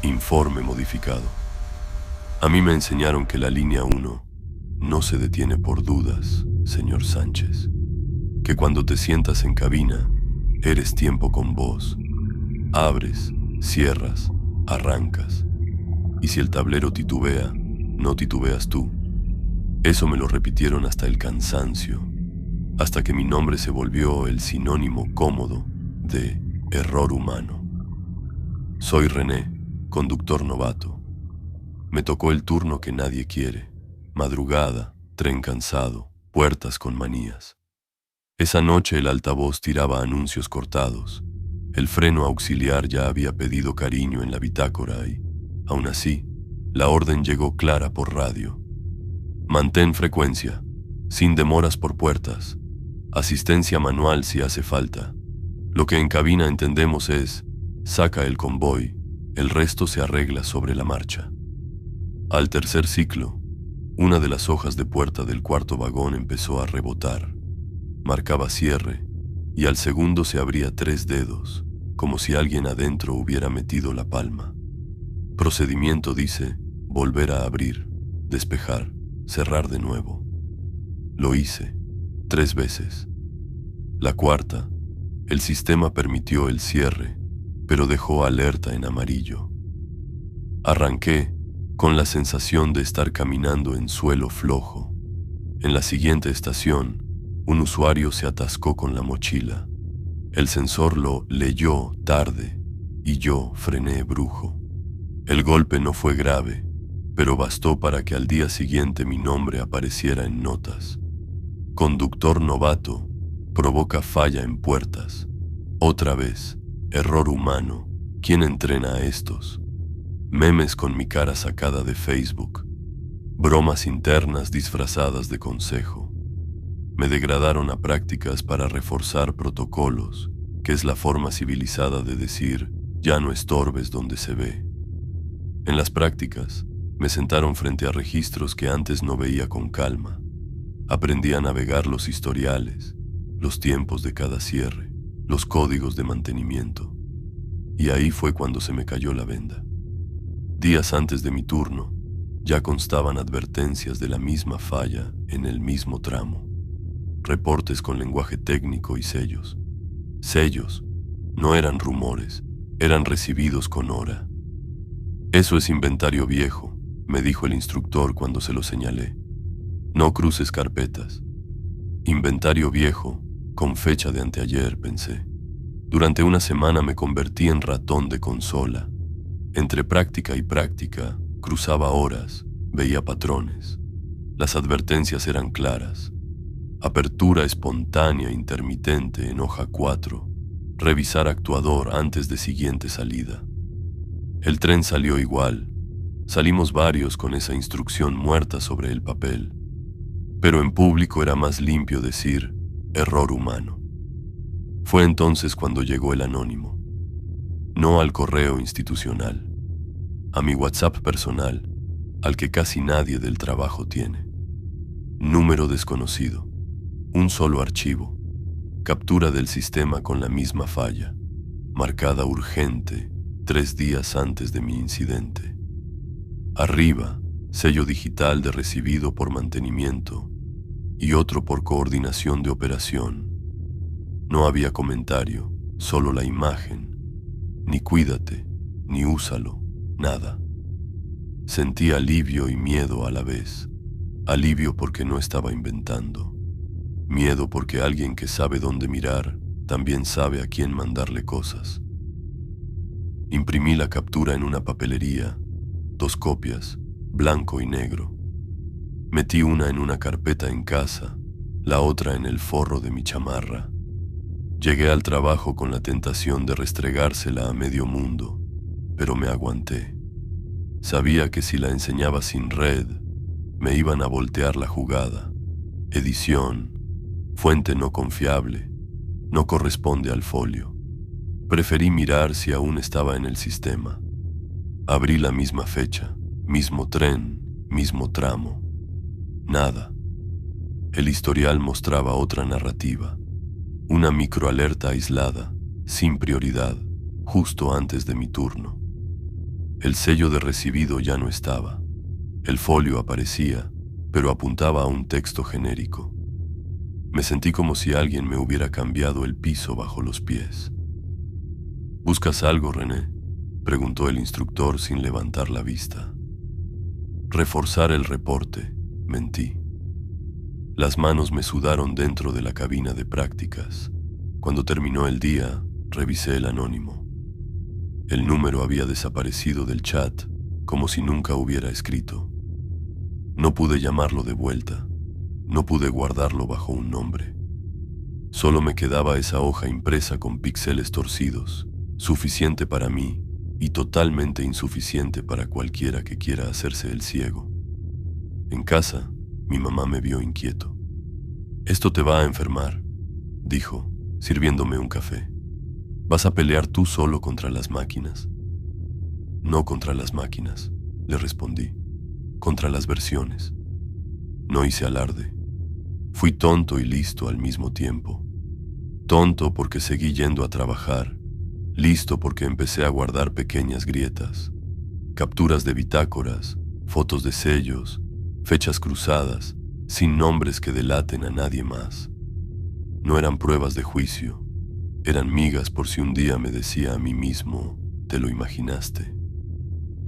Informe modificado. A mí me enseñaron que la línea 1 no se detiene por dudas, señor Sánchez. Que cuando te sientas en cabina, eres tiempo con vos. Abres, cierras, arrancas. Y si el tablero titubea, no titubeas tú. Eso me lo repitieron hasta el cansancio, hasta que mi nombre se volvió el sinónimo cómodo de error humano. Soy René, conductor novato. Me tocó el turno que nadie quiere. Madrugada, tren cansado, puertas con manías. Esa noche el altavoz tiraba anuncios cortados. El freno auxiliar ya había pedido cariño en la bitácora y, aún así, la orden llegó clara por radio. Mantén frecuencia, sin demoras por puertas, asistencia manual si hace falta. Lo que en cabina entendemos es, saca el convoy, el resto se arregla sobre la marcha. Al tercer ciclo, una de las hojas de puerta del cuarto vagón empezó a rebotar. Marcaba cierre, y al segundo se abría 3 dedos, como si alguien adentro hubiera metido la palma. Procedimiento dice, volver a abrir, despejar, cerrar de nuevo. Lo hice, 3 veces. La cuarta, el sistema permitió el cierre, pero dejó alerta en amarillo. Arranqué con la sensación de estar caminando en suelo flojo. En la siguiente estación, un usuario se atascó con la mochila. El sensor lo leyó tarde y yo frené brujo. El golpe no fue grave, pero bastó para que al día siguiente mi nombre apareciera en notas. Conductor novato, provoca falla en puertas. Otra vez, error humano. ¿Quién entrena a estos? Memes con mi cara sacada de Facebook. Bromas internas disfrazadas de consejo. Me degradaron a prácticas para reforzar protocolos, que es la forma civilizada de decir, ya no estorbes donde se ve. En las prácticas, me sentaron frente a registros que antes no veía con calma. Aprendí a navegar los historiales, los tiempos de cada cierre, los códigos de mantenimiento. Y ahí fue cuando se me cayó la venda. Días antes de mi turno, ya constaban advertencias de la misma falla en el mismo tramo. Reportes con lenguaje técnico y sellos. Sellos, no eran rumores, eran recibidos con hora. Eso es inventario viejo, me dijo el instructor cuando se lo señalé. No cruces carpetas. Inventario viejo, con fecha de anteayer, pensé. Durante una semana me convertí en ratón de consola. Entre práctica y práctica, cruzaba horas, veía patrones. Las advertencias eran claras. Apertura espontánea intermitente en hoja 4. Revisar actuador antes de siguiente salida. El tren salió igual. Salimos varios con esa instrucción muerta sobre el papel. Pero en público era más limpio decir error humano. Fue entonces cuando llegó el anónimo. No al correo institucional. A mi WhatsApp personal, al que casi nadie del trabajo tiene. Número desconocido. Un solo archivo. Captura del sistema con la misma falla. Marcada urgente 3 días antes de mi incidente. Arriba, sello digital de recibido por mantenimiento y otro por coordinación de operación. No había comentario, solo la imagen. Ni cuídate, ni úsalo, nada. Sentí alivio y miedo a la vez. Alivio porque no estaba inventando. Miedo porque alguien que sabe dónde mirar también sabe a quién mandarle cosas. Imprimí la captura en una papelería, 2 copias, blanco y negro. Metí una en una carpeta en casa, la otra en el forro de mi chamarra. Llegué al trabajo con la tentación de restregársela a medio mundo, pero me aguanté. Sabía que si la enseñaba sin red, me iban a voltear la jugada. Edición, fuente no confiable, no corresponde al folio. Preferí mirar si aún estaba en el sistema. Abrí la misma fecha, mismo tren, mismo tramo. Nada. El historial mostraba otra narrativa. Una microalerta aislada, sin prioridad, justo antes de mi turno. El sello de recibido ya no estaba. El folio aparecía, pero apuntaba a un texto genérico. Me sentí como si alguien me hubiera cambiado el piso bajo los pies. ¿Buscas algo, René?, preguntó el instructor sin levantar la vista. Reforzar el reporte, mentí. Las manos me sudaron dentro de la cabina de prácticas. Cuando terminó el día, revisé el anónimo. El número había desaparecido del chat, como si nunca hubiera escrito. No pude llamarlo de vuelta. No pude guardarlo bajo un nombre. Solo me quedaba esa hoja impresa con píxeles torcidos, suficiente para mí y totalmente insuficiente para cualquiera que quiera hacerse el ciego. En casa, mi mamá me vio inquieto. «Esto te va a enfermar», dijo, sirviéndome un café. «¿Vas a pelear tú solo contra las máquinas?» «No contra las máquinas», le respondí. «Contra las versiones». No hice alarde. Fui tonto y listo al mismo tiempo. Tonto porque seguí yendo a trabajar. Listo porque empecé a guardar pequeñas grietas, capturas de bitácoras, fotos de sellos, fechas cruzadas, sin nombres que delaten a nadie más. No eran pruebas de juicio, eran migas por si un día me decía a mí mismo, «¿Te lo imaginaste?».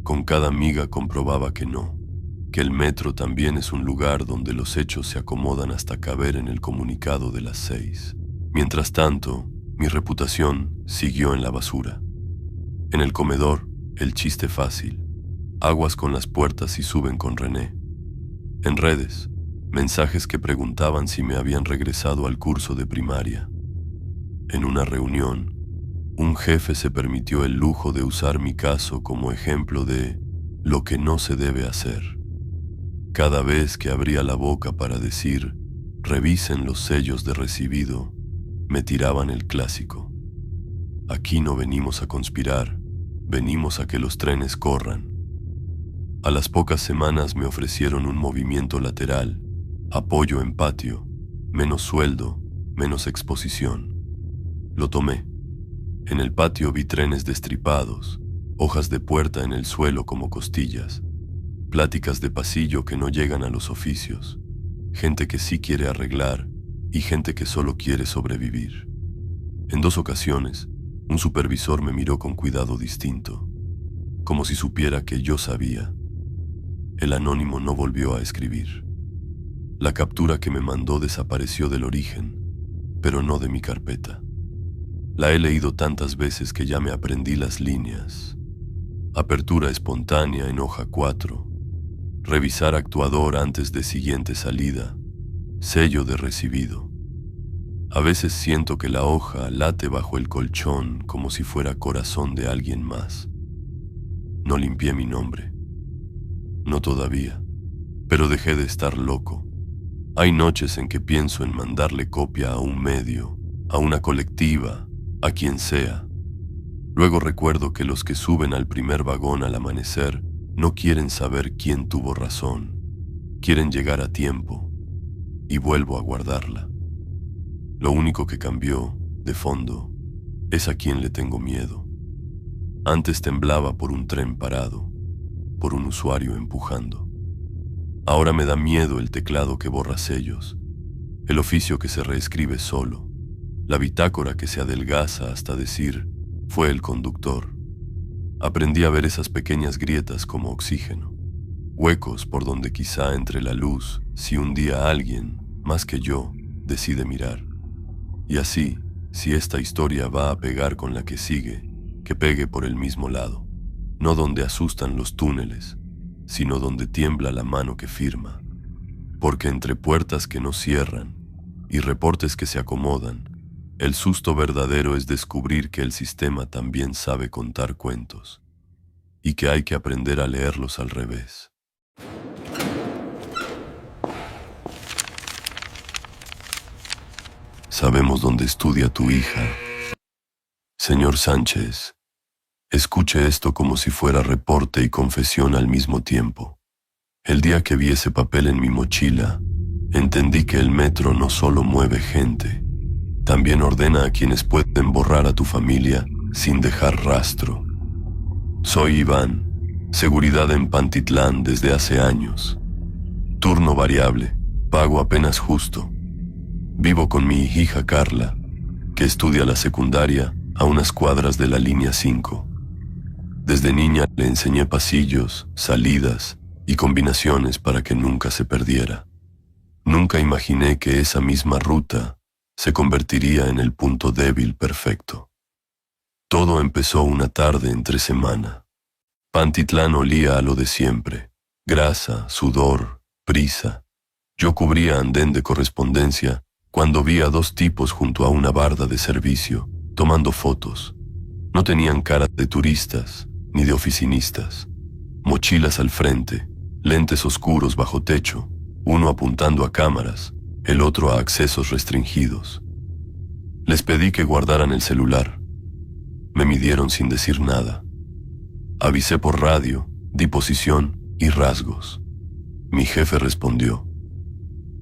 Con cada miga comprobaba que no, que el metro también es un lugar donde los hechos se acomodan hasta caber en el comunicado de las 6. Mientras tanto, mi reputación siguió en la basura. En el comedor, el chiste fácil. Aguas con las puertas y suben con René. En redes, mensajes que preguntaban si me habían regresado al curso de primaria. En una reunión, un jefe se permitió el lujo de usar mi caso como ejemplo de lo que no se debe hacer. Cada vez que abría la boca para decir, «Revisen los sellos de recibido», me tiraban el clásico. «Aquí no venimos a conspirar, venimos a que los trenes corran». A las pocas semanas me ofrecieron un movimiento lateral, apoyo en patio, menos sueldo, menos exposición. Lo tomé. En el patio vi trenes destripados, hojas de puerta en el suelo como costillas, pláticas de pasillo que no llegan a los oficios, gente que sí quiere arreglar y gente que solo quiere sobrevivir. En 2 ocasiones, un supervisor me miró con cuidado distinto, como si supiera que yo sabía. El anónimo no volvió a escribir. La captura que me mandó desapareció del origen, pero no de mi carpeta. La he leído tantas veces que ya me aprendí las líneas. Apertura espontánea en hoja 4. Revisar actuador antes de siguiente salida. Sello de recibido. A veces siento que la hoja late bajo el colchón como si fuera corazón de alguien más. No limpié mi nombre. No todavía, pero dejé de estar loco. Hay noches en que pienso en mandarle copia a un medio, a una colectiva, a quien sea. Luego recuerdo que los que suben al primer vagón al amanecer no quieren saber quién tuvo razón, quieren llegar a tiempo, y vuelvo a guardarla. Lo único que cambió, de fondo, es a quien le tengo miedo. Antes temblaba por un tren parado, por un usuario empujando. Ahora me da miedo el teclado que borra sellos, el oficio que se reescribe solo, la bitácora que se adelgaza hasta decir, «Fue el conductor». Aprendí a ver esas pequeñas grietas como oxígeno, huecos por donde quizá entre la luz si un día alguien, más que yo, decide mirar. Y así, si esta historia va a pegar con la que sigue, que pegue por el mismo lado, no donde asustan los túneles, sino donde tiembla la mano que firma, porque entre puertas que no cierran y reportes que se acomodan, el susto verdadero es descubrir que el sistema también sabe contar cuentos y que hay que aprender a leerlos al revés. Sabemos dónde estudia tu hija. Señor Sánchez, escuche esto como si fuera reporte y confesión al mismo tiempo. El día que vi ese papel en mi mochila, entendí que el metro no solo mueve gente, también ordena a quienes pueden borrar a tu familia sin dejar rastro. Soy Iván, Seguridad en Pantitlán desde hace años. Turno variable, pago apenas justo. Vivo con mi hija Carla, que estudia la secundaria a unas cuadras de la línea 5. Desde niña le enseñé pasillos, salidas y combinaciones para que nunca se perdiera. Nunca imaginé que esa misma ruta se convertiría en el punto débil perfecto. Todo empezó una tarde entre semana. Pantitlán olía a lo de siempre: grasa, sudor, prisa. Yo cubría andén de correspondencia cuando vi a dos tipos junto a una barda de servicio, tomando fotos. No tenían cara de turistas ni de oficinistas. Mochilas al frente, lentes oscuros bajo techo, uno apuntando a cámaras, el otro a accesos restringidos. Les pedí que guardaran el celular. Me midieron sin decir nada. Avisé por radio, di posición y rasgos. Mi jefe respondió: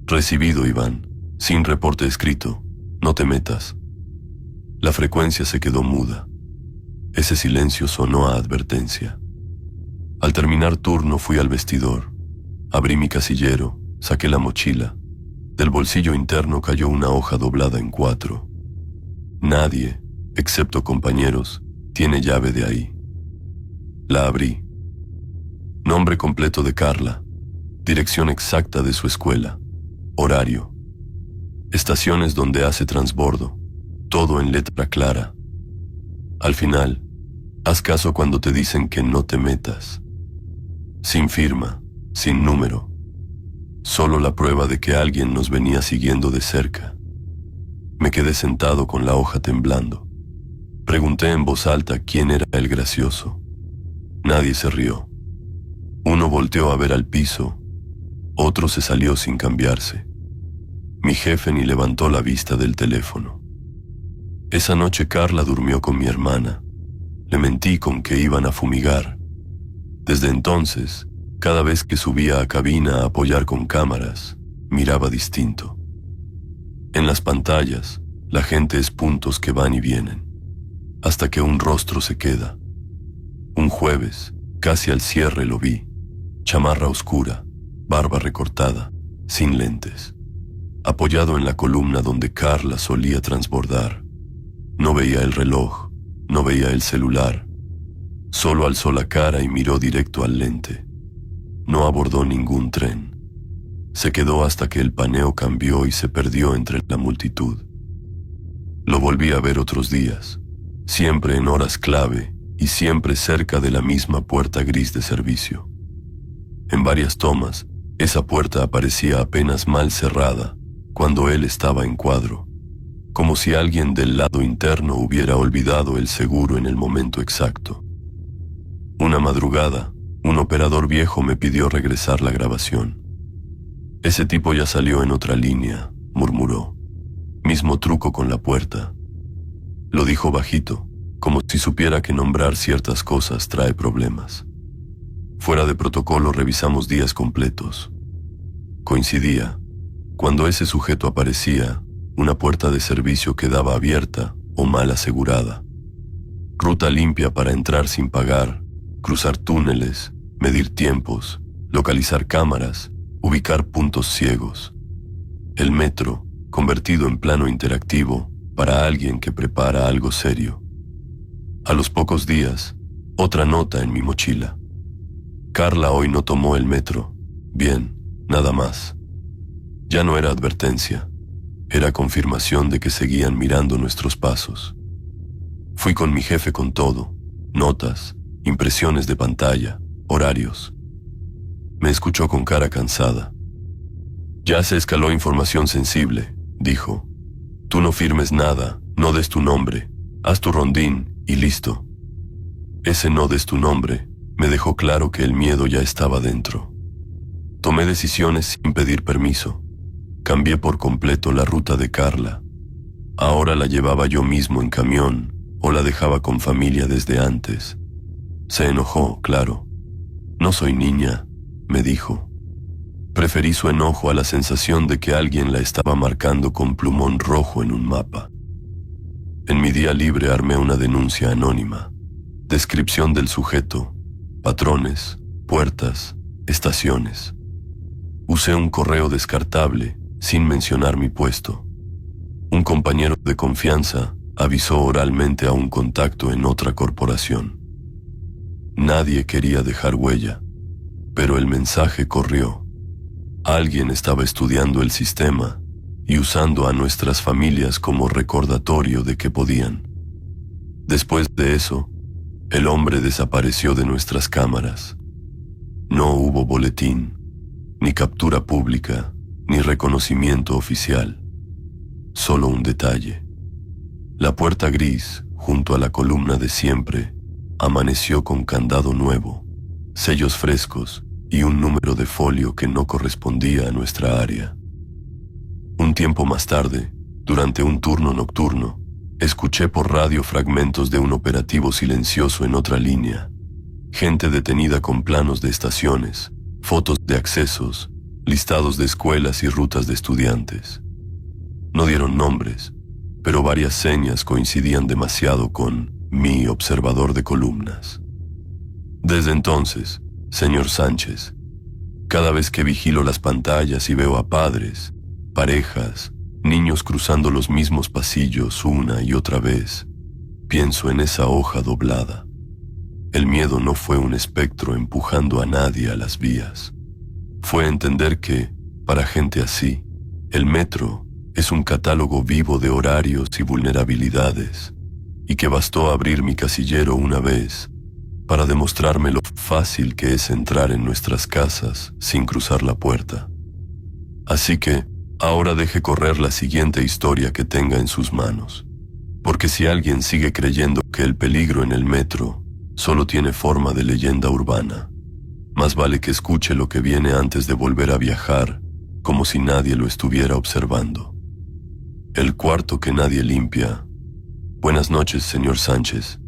recibido, Iván, sin reporte escrito, no te metas. La frecuencia se quedó muda. Ese silencio sonó a advertencia. Al terminar turno fui al vestidor. Abrí mi casillero, saqué la mochila. Del bolsillo interno cayó una hoja doblada en 4. Nadie, excepto compañeros, tiene llave de ahí. La abrí. Nombre completo de Carla, dirección exacta de su escuela, horario, estaciones donde hace transbordo, todo en letra clara. Al final, haz caso cuando te dicen que no te metas. Sin firma, sin número, solo la prueba de que alguien nos venía siguiendo de cerca. Me quedé sentado con la hoja temblando. Pregunté en voz alta quién era el gracioso. Nadie se rió. Uno volteó a ver al piso, otro se salió sin cambiarse. Mi jefe ni levantó la vista del teléfono. Esa noche Carla durmió con mi hermana. Le mentí con que iban a fumigar. Desde entonces, cada vez que subía a cabina a apoyar con cámaras, miraba distinto. En las pantallas, la gente es puntos que van y vienen, hasta que un rostro se queda. Un jueves, casi al cierre lo vi. Chamarra oscura, barba recortada, sin lentes. Apoyado en la columna donde Carla solía transbordar. No veía el reloj, no veía el celular. Solo alzó la cara y miró directo al lente. No abordó ningún tren. Se quedó hasta que el paneo cambió y se perdió entre la multitud. Lo volví a ver otros días, siempre en horas clave y siempre cerca de la misma puerta gris de servicio. En varias tomas, esa puerta aparecía apenas mal cerrada cuando él estaba en cuadro, como si alguien del lado interno hubiera olvidado el seguro en el momento exacto. Una madrugada, un operador viejo me pidió regresar la grabación. Ese tipo ya salió en otra línea, murmuró. Mismo truco con la puerta. Lo dijo bajito, como si supiera que nombrar ciertas cosas trae problemas. Fuera de protocolo revisamos días completos. Coincidía. Cuando ese sujeto aparecía, una puerta de servicio quedaba abierta o mal asegurada. Ruta limpia para entrar sin pagar, cruzar túneles, medir tiempos, localizar cámaras, ubicar puntos ciegos. El metro, convertido en plano interactivo para alguien que prepara algo serio. A los pocos días, otra nota en mi mochila. Carla hoy no tomó el metro. Bien, nada más. Ya no era advertencia, era confirmación de que seguían mirando nuestros pasos. Fui con mi jefe con todo, notas, impresiones de pantalla, horarios. Me escuchó con cara cansada. Ya se escaló información sensible, dijo. Tú no firmes nada, no des tu nombre, haz tu rondín y listo. Ese no des tu nombre me dejó claro que el miedo ya estaba dentro. Tomé decisiones sin pedir permiso. Cambié por completo la ruta de Carla. Ahora la llevaba yo mismo en camión o la dejaba con familia desde antes. Se enojó, claro. No soy niña, me dijo. Preferí su enojo a la sensación de que alguien la estaba marcando con plumón rojo en un mapa. En mi día libre armé una denuncia anónima. Descripción del sujeto: patrones, puertas, estaciones. Usé un correo descartable sin mencionar mi puesto. Un compañero de confianza avisó oralmente a un contacto en otra corporación. Nadie quería dejar huella, pero el mensaje corrió. Alguien estaba estudiando el sistema y usando a nuestras familias como recordatorio de que podían. Después de eso, el hombre desapareció de nuestras cámaras. No hubo boletín, ni captura pública, ni reconocimiento oficial. Solo un detalle. La puerta gris, junto a la columna de siempre, amaneció con candado nuevo, sellos frescos y un número de folio que no correspondía a nuestra área. Un tiempo más tarde, durante un turno nocturno, escuché por radio fragmentos de un operativo silencioso en otra línea. Gente detenida con planos de estaciones, fotos de accesos, listados de escuelas y rutas de estudiantes. No dieron nombres, pero varias señas coincidían demasiado con mi observador de columnas. Desde entonces, señor Sánchez, cada vez que vigilo las pantallas y veo a padres, parejas, niños cruzando los mismos pasillos una y otra vez, pienso en esa hoja doblada. El miedo no fue un espectro empujando a nadie a las vías. Fue entender que, para gente así, el metro es un catálogo vivo de horarios y vulnerabilidades, y que bastó abrir mi casillero una vez para demostrarme lo fácil que es entrar en nuestras casas sin cruzar la puerta. Así que, ahora deje correr la siguiente historia que tenga en sus manos, porque si alguien sigue creyendo que el peligro en el metro solo tiene forma de leyenda urbana, más vale que escuche lo que viene antes de volver a viajar como si nadie lo estuviera observando. El cuarto que nadie limpia. Buenas noches, señor Sánchez.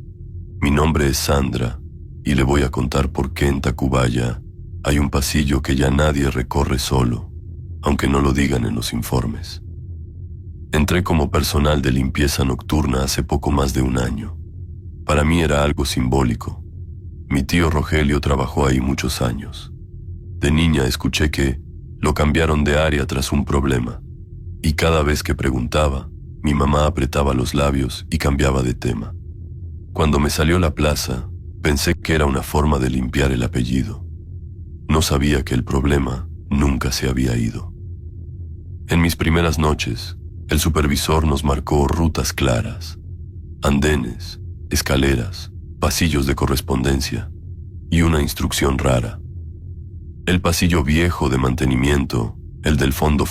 Mi nombre es Sandra y le voy a contar por qué en Tacubaya hay un pasillo que ya nadie recorre solo, aunque no lo digan en los informes. Entré como personal de limpieza nocturna hace poco más de un año. Para mí era algo simbólico. Mi tío Rogelio trabajó ahí muchos años. De niña escuché que lo cambiaron de área tras un problema, y cada vez que preguntaba, mi mamá apretaba los labios y cambiaba de tema. Cuando me salió la plaza, pensé que era una forma de limpiar el apellido. No sabía que el problema nunca se había ido. En mis primeras noches, el supervisor nos marcó rutas claras, andenes, escaleras, pasillos de correspondencia y una instrucción rara. El pasillo viejo de mantenimiento, el del fondo,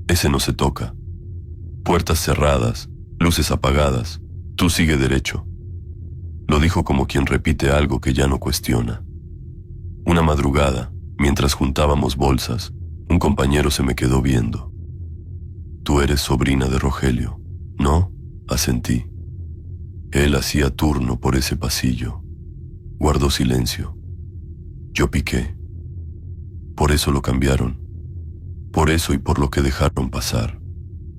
ese no se toca. Puertas cerradas, luces apagadas, tú sigue derecho. Lo dijo como quien repite algo que ya no cuestiona. Una madrugada, mientras juntábamos bolsas, un compañero se me quedó viendo. Tú eres sobrina de Rogelio, ¿no? Asentí. Él hacía turno por ese pasillo. Guardó silencio. Yo piqué. Por eso lo cambiaron. Por eso y por lo que dejaron pasar.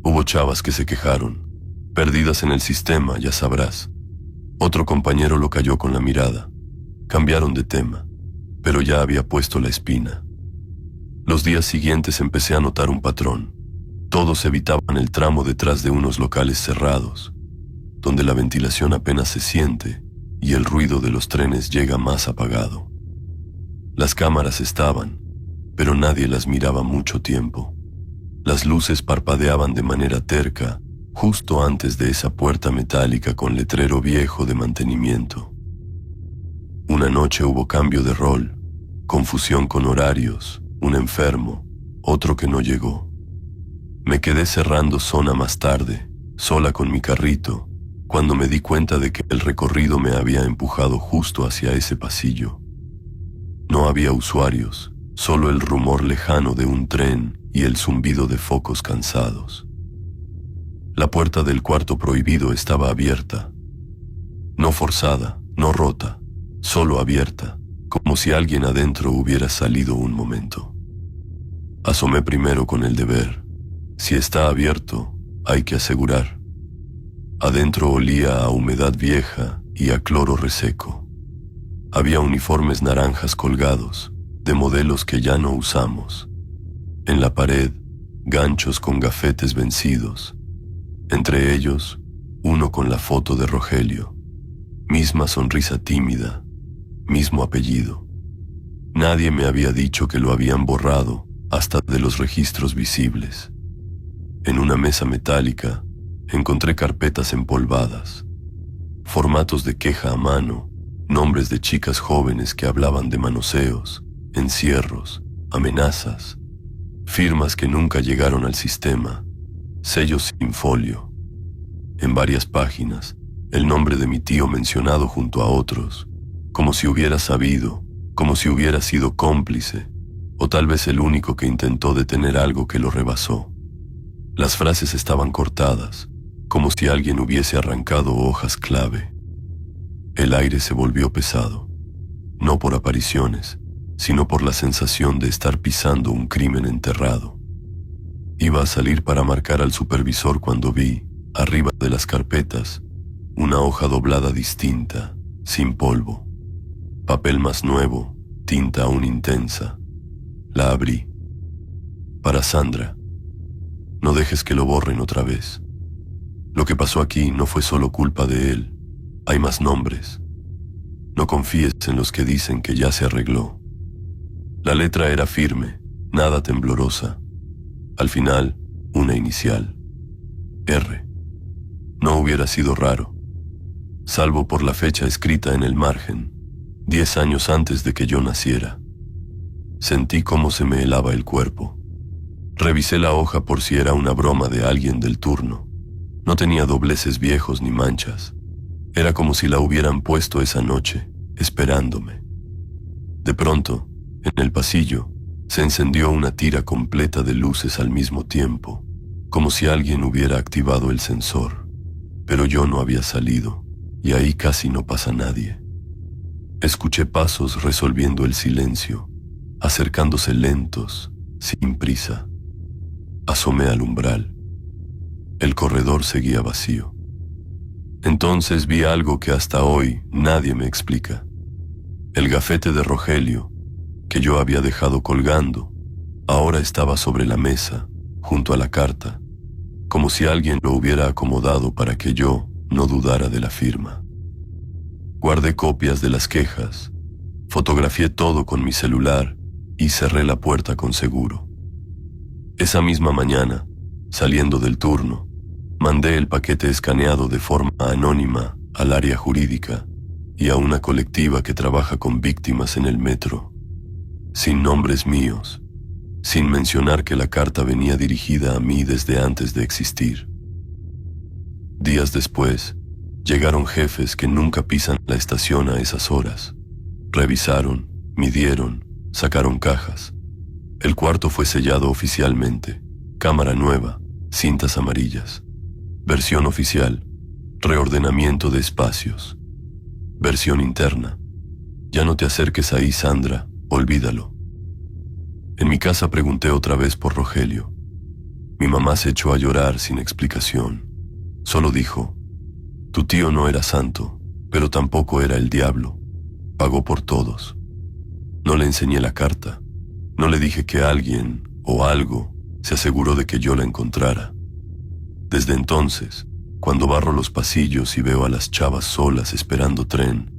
Hubo chavas que se quejaron, perdidas en el sistema, ya sabrás. Otro compañero lo cayó con la mirada. Cambiaron de tema, pero ya había puesto la espina. Los días siguientes empecé a notar un patrón. Todos evitaban el tramo detrás de unos locales cerrados, donde la ventilación apenas se siente y el ruido de los trenes llega más apagado. Las cámaras estaban, pero nadie las miraba mucho tiempo. Las luces parpadeaban de manera terca justo antes de esa puerta metálica con letrero viejo de mantenimiento. Una noche hubo cambio de rol, confusión con horarios, un enfermo, otro que no llegó. Me quedé cerrando zona más tarde, sola con mi carrito, cuando me di cuenta de que el recorrido me había empujado justo hacia ese pasillo. No había usuarios, solo el rumor lejano de un tren y el zumbido de focos cansados. La puerta del cuarto prohibido estaba abierta. No forzada, no rota, solo abierta, como si alguien adentro hubiera salido un momento. Asomé primero con el deber. Si está abierto, hay que asegurar. Adentro olía a humedad vieja y a cloro reseco. Había uniformes naranjas colgados, de modelos que ya no usamos. En la pared, ganchos con gafetes vencidos. Entre ellos, uno con la foto de Rogelio. Misma sonrisa tímida, mismo apellido. Nadie me había dicho que lo habían borrado hasta de los registros visibles. En una mesa metálica encontré carpetas empolvadas, formatos de queja a mano, nombres de chicas jóvenes que hablaban de manoseos, encierros, amenazas, firmas que nunca llegaron al sistema, sellos sin folio. En varias páginas, el nombre de mi tío mencionado junto a otros, como si hubiera sabido, como si hubiera sido cómplice, o tal vez el único que intentó detener algo que lo rebasó. Las frases estaban cortadas, como si alguien hubiese arrancado hojas clave. El aire se volvió pesado, no por apariciones, sino por la sensación de estar pisando un crimen enterrado. Iba a salir para marcar al supervisor cuando vi, arriba de las carpetas, una hoja doblada distinta, sin polvo. Papel más nuevo, tinta aún intensa. La abrí. Para Sandra. No dejes que lo borren otra vez. Lo que pasó aquí no fue solo culpa de él. Hay más nombres. No confíes en los que dicen que ya se arregló. La letra era firme, nada temblorosa. Al final, una inicial. R. No hubiera sido raro, salvo por la fecha escrita en el margen, 10 años antes de que yo naciera. Sentí cómo se me helaba el cuerpo. Revisé la hoja por si era una broma de alguien del turno. No tenía dobleces viejos ni manchas. Era como si la hubieran puesto esa noche, esperándome. De pronto, en el pasillo, se encendió una tira completa de luces al mismo tiempo, como si alguien hubiera activado el sensor. Pero yo no había salido, y ahí casi no pasa nadie. Escuché pasos resolviendo el silencio, acercándose lentos, sin prisa. Asomé al umbral. El corredor seguía vacío. Entonces vi algo que hasta hoy nadie me explica. El gafete de Rogelio, que yo había dejado colgando, ahora estaba sobre la mesa, junto a la carta, como si alguien lo hubiera acomodado para que yo no dudara de la firma. Guardé copias de las quejas, fotografié todo con mi celular y cerré la puerta con seguro. Esa misma mañana, saliendo del turno, mandé el paquete escaneado de forma anónima al área jurídica y a una colectiva que trabaja con víctimas en el metro, sin nombres míos, sin mencionar que la carta venía dirigida a mí desde antes de existir. Días después, llegaron jefes que nunca pisan la estación a esas horas. Revisaron, midieron, sacaron cajas. El cuarto fue sellado oficialmente, cámara nueva, cintas amarillas. Versión oficial, reordenamiento de espacios. Versión interna, ya no te acerques ahí, Sandra, olvídalo. En mi casa pregunté otra vez por Rogelio. Mi mamá se echó a llorar sin explicación. Solo dijo, tu tío no era santo, pero tampoco era el diablo. Pagó por todos. No le enseñé la carta. No le dije que alguien o algo se aseguró de que yo la encontrara. Desde entonces, cuando barro los pasillos y veo a las chavas solas esperando tren,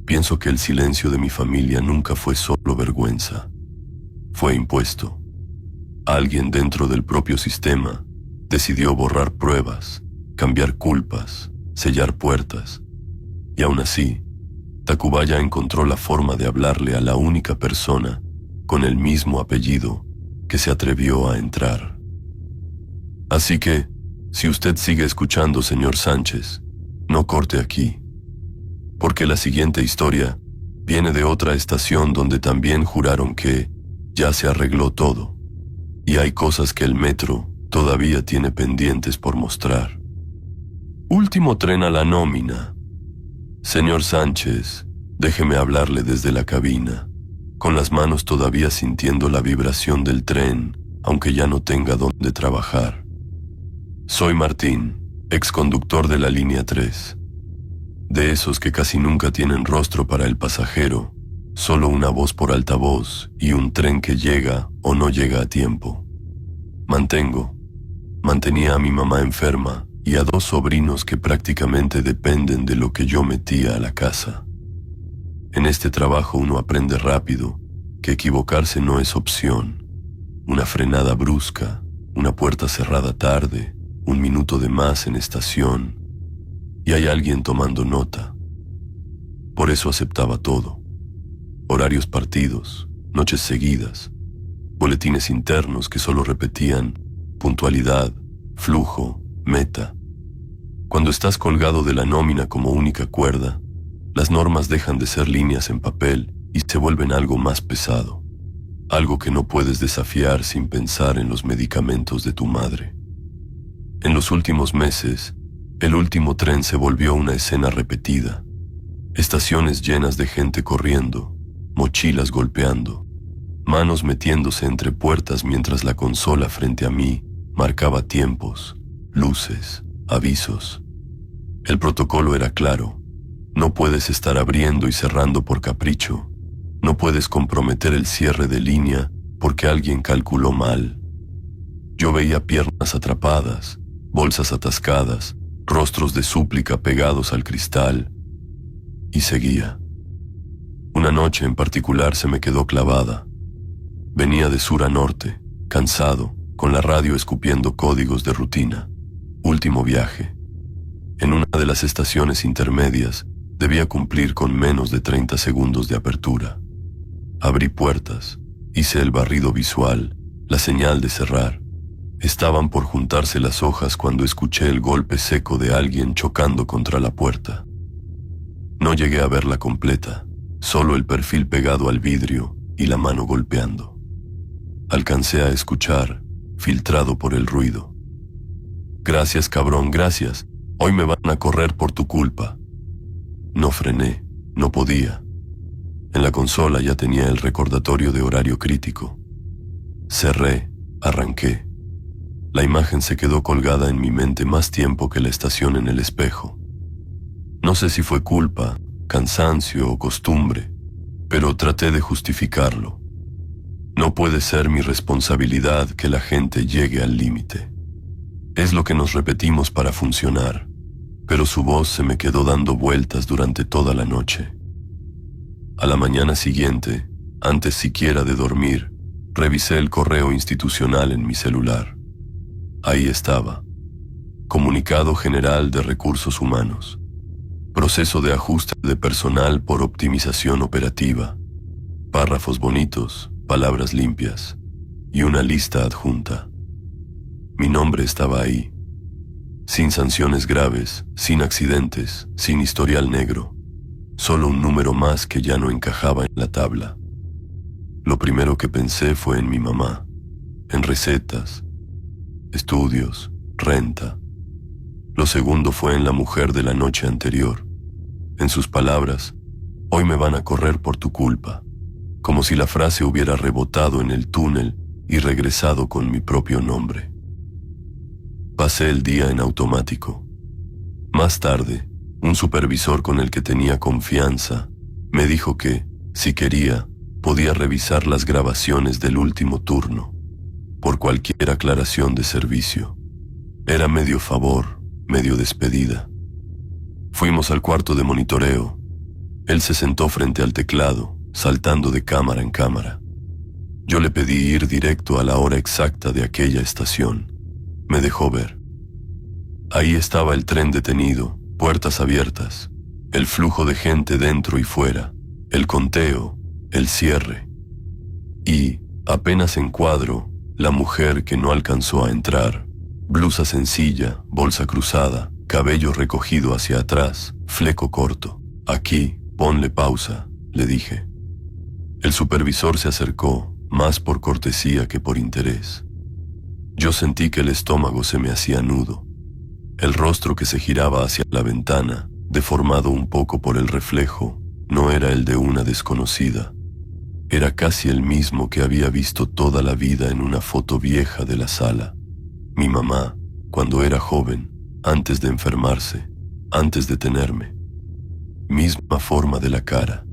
pienso que el silencio de mi familia nunca fue solo vergüenza. Fue impuesto. Alguien dentro del propio sistema decidió borrar pruebas, cambiar culpas, sellar puertas. Y aún así, Tacubaya encontró la forma de hablarle a la única persona con el mismo apellido que se atrevió a entrar. Así que, si usted sigue escuchando, señor Sánchez, no corte aquí, porque la siguiente historia viene de otra estación donde también juraron que ya se arregló todo, y hay cosas que el metro todavía tiene pendientes por mostrar. Último tren a la nómina. Señor Sánchez, déjeme hablarle desde la cabina, con las manos todavía sintiendo la vibración del tren, aunque ya no tenga dónde trabajar. Soy Martín, exconductor de la línea 3. de esos que casi nunca tienen rostro para el pasajero, solo una voz por altavoz y un tren que llega o no llega a tiempo. Mantenía a mi mamá enferma y a 2 sobrinos que prácticamente dependen de lo que yo metía a la casa. En este trabajo uno aprende rápido que equivocarse no es opción. Una frenada brusca, una puerta cerrada tarde, 1 minuto de más en estación, y hay alguien tomando nota. Por eso aceptaba todo. Horarios partidos, noches seguidas, boletines internos que solo repetían puntualidad, flujo, meta. Cuando estás colgado de la nómina como única cuerda, las normas dejan de ser líneas en papel y se vuelven algo más pesado, algo que no puedes desafiar sin pensar en los medicamentos de tu madre. En los últimos meses, el último tren se volvió una escena repetida. Estaciones llenas de gente corriendo, mochilas golpeando, manos metiéndose entre puertas mientras la consola frente a mí marcaba tiempos, luces, avisos. El protocolo era claro. No puedes estar abriendo y cerrando por capricho. No puedes comprometer el cierre de línea porque alguien calculó mal. Yo veía piernas atrapadas, bolsas atascadas, rostros de súplica pegados al cristal, y seguía. Una noche en particular se me quedó clavada. Venía de sur a norte, cansado, con la radio escupiendo códigos de rutina. Último viaje. En una de las estaciones intermedias, debía cumplir con menos de 30 segundos de apertura. Abrí puertas, hice el barrido visual, la señal de cerrar. Estaban por juntarse las hojas cuando escuché el golpe seco de alguien chocando contra la puerta. No llegué a verla completa, solo el perfil pegado al vidrio y la mano golpeando. Alcancé a escuchar, filtrado por el ruido: «Gracias, cabrón, gracias. Hoy me van a correr por tu culpa». No frené, no podía. En la consola ya tenía el recordatorio de horario crítico. Cerré, arranqué. La imagen se quedó colgada en mi mente más tiempo que la estación en el espejo. No sé si fue culpa, cansancio o costumbre, pero traté de justificarlo. No puede ser mi responsabilidad que la gente llegue al límite. Es lo que nos repetimos para funcionar, pero su voz se me quedó dando vueltas durante toda la noche. A la mañana siguiente, antes siquiera de dormir, revisé el correo institucional en mi celular. Ahí estaba: Comunicado General de Recursos Humanos. Proceso de ajuste de personal por optimización operativa. Párrafos bonitos, palabras limpias y una lista adjunta. Mi nombre estaba ahí. Sin sanciones graves, sin accidentes, sin historial negro. Solo un número más que ya no encajaba en la tabla. Lo primero que pensé fue en mi mamá, en recetas, estudios, renta. Lo segundo fue en la mujer de la noche anterior, en sus palabras: «Hoy me van a correr por tu culpa», como si la frase hubiera rebotado en el túnel y regresado con mi propio nombre. Pasé el día en automático. Más tarde, un supervisor con el que tenía confianza me dijo que, si quería, podía revisar las grabaciones del último turno, por cualquier aclaración de servicio. Era medio favor, medio despedida. Fuimos al cuarto de monitoreo. Él se sentó frente al teclado, saltando de cámara en cámara. Yo le pedí ir directo a la hora exacta de aquella estación. Me dejó ver. Ahí estaba el tren detenido, puertas abiertas, el flujo de gente dentro y fuera, el conteo, el cierre. Y, apenas en cuadro, la mujer que no alcanzó a entrar. Blusa sencilla, bolsa cruzada, cabello recogido hacia atrás, fleco corto. «Aquí, ponle pausa», le dije. El supervisor se acercó, más por cortesía que por interés. Yo sentí que el estómago se me hacía nudo. El rostro que se giraba hacia la ventana, deformado un poco por el reflejo, no era el de una desconocida. Era casi el mismo que había visto toda la vida en una foto vieja de la sala. Mi mamá, cuando era joven, antes de enfermarse, antes de tenerme. misma forma de la cara,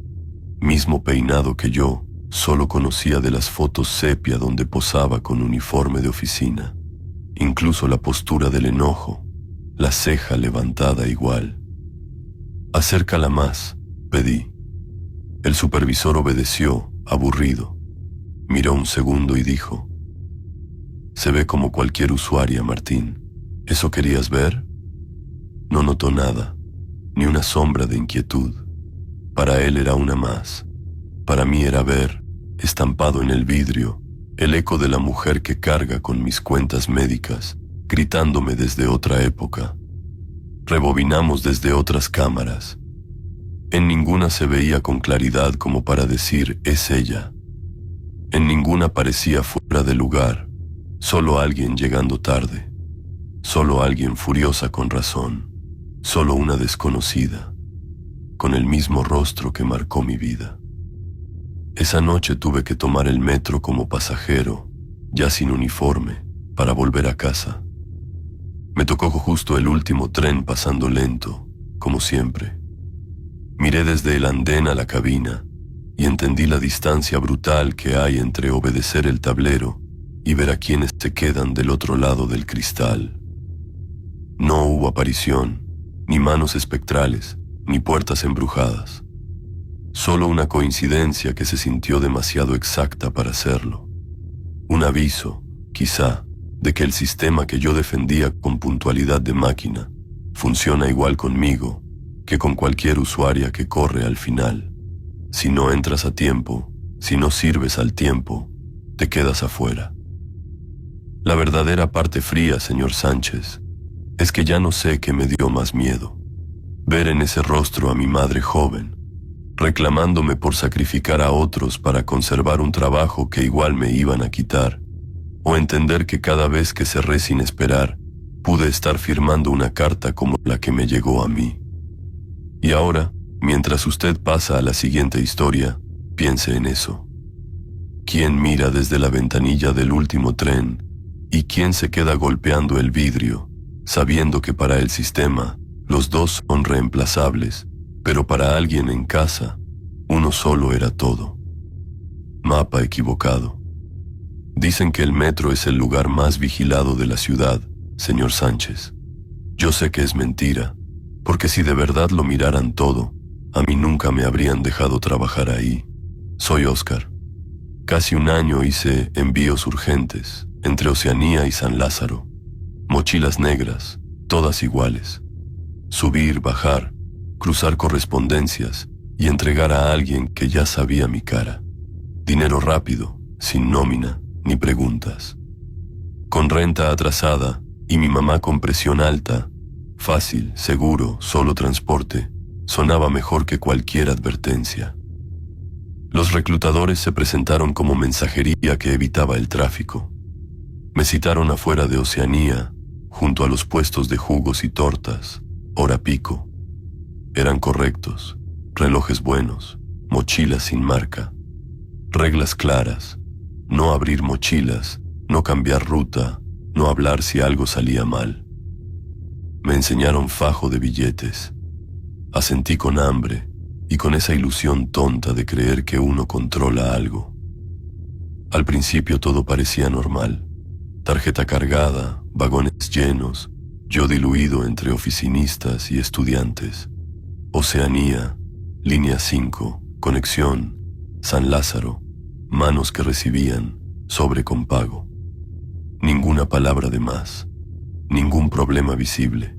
mismo peinado que yo solo conocía de las fotos sepia donde posaba con uniforme de oficina. Incluso la postura del enojo, la ceja levantada igual. «Acércala más», pedí. El supervisor obedeció, aburrido. Miró un segundo y dijo: «Se ve como cualquier usuaria, Martín. ¿Eso querías ver?» No notó nada, ni una sombra de inquietud. Para él era una más. Para mí era ver, estampado en el vidrio, el eco de la mujer que carga con mis cuentas médicas, gritándome desde otra época. Rebobinamos desde otras cámaras. En ninguna se veía con claridad como para decir «es ella». En ninguna parecía fuera de lugar, solo alguien llegando tarde, solo alguien furiosa con razón, solo una desconocida, con el mismo rostro que marcó mi vida. Esa noche tuve que tomar el metro como pasajero, ya sin uniforme, para volver a casa. Me tocó justo el último tren pasando lento, como siempre. Miré desde el andén a la cabina y entendí la distancia brutal que hay entre obedecer el tablero y ver a quienes se quedan del otro lado del cristal. No hubo aparición, ni manos espectrales, ni puertas embrujadas. Solo una coincidencia que se sintió demasiado exacta para serlo. Un aviso, quizá, de que el sistema que yo defendía con puntualidad de máquina funciona igual conmigo que con cualquier usuaria que corre al final. Si no entras a tiempo, si no sirves al tiempo, te quedas afuera. La verdadera parte fría, señor Sánchez, es que ya no sé qué me dio más miedo. Ver en ese rostro a mi madre joven, reclamándome por sacrificar a otros para conservar un trabajo que igual me iban a quitar, o entender que cada vez que cerré sin esperar, pude estar firmando una carta como la que me llegó a mí. Y ahora, mientras usted pasa a la siguiente historia, piense en eso. ¿Quién mira desde la ventanilla del último tren y quién se queda golpeando el vidrio, sabiendo que para el sistema los dos son reemplazables, pero para alguien en casa, uno solo era todo? Mapa equivocado. Dicen que el metro es el lugar más vigilado de la ciudad, señor Sánchez. Yo sé que es mentira, porque si de verdad lo miraran todo, a mí nunca me habrían dejado trabajar ahí. Soy Oscar. Casi un año hice envíos urgentes entre Oceanía y San Lázaro. Mochilas negras, todas iguales. Subir, bajar, cruzar correspondencias y entregar a alguien que ya sabía mi cara. Dinero rápido, sin nómina ni preguntas. Con renta atrasada y mi mamá con presión alta, fácil, seguro, solo transporte, sonaba mejor que cualquier advertencia. Los reclutadores se presentaron como mensajería que evitaba el tráfico. Me citaron afuera de Oceanía, junto a los puestos de jugos y tortas, hora pico. Eran correctos, relojes buenos, mochilas sin marca, reglas claras, no abrir mochilas, no cambiar ruta, no hablar si algo salía mal. Me enseñaron fajo de billetes. Asentí con hambre y con esa ilusión tonta de creer que uno controla algo. Al principio todo parecía normal. Tarjeta cargada, vagones llenos, yo diluido entre oficinistas y estudiantes. Oceanía, línea 5, conexión, San Lázaro, manos que recibían, sobre con pago. Ninguna palabra de más, ningún problema visible.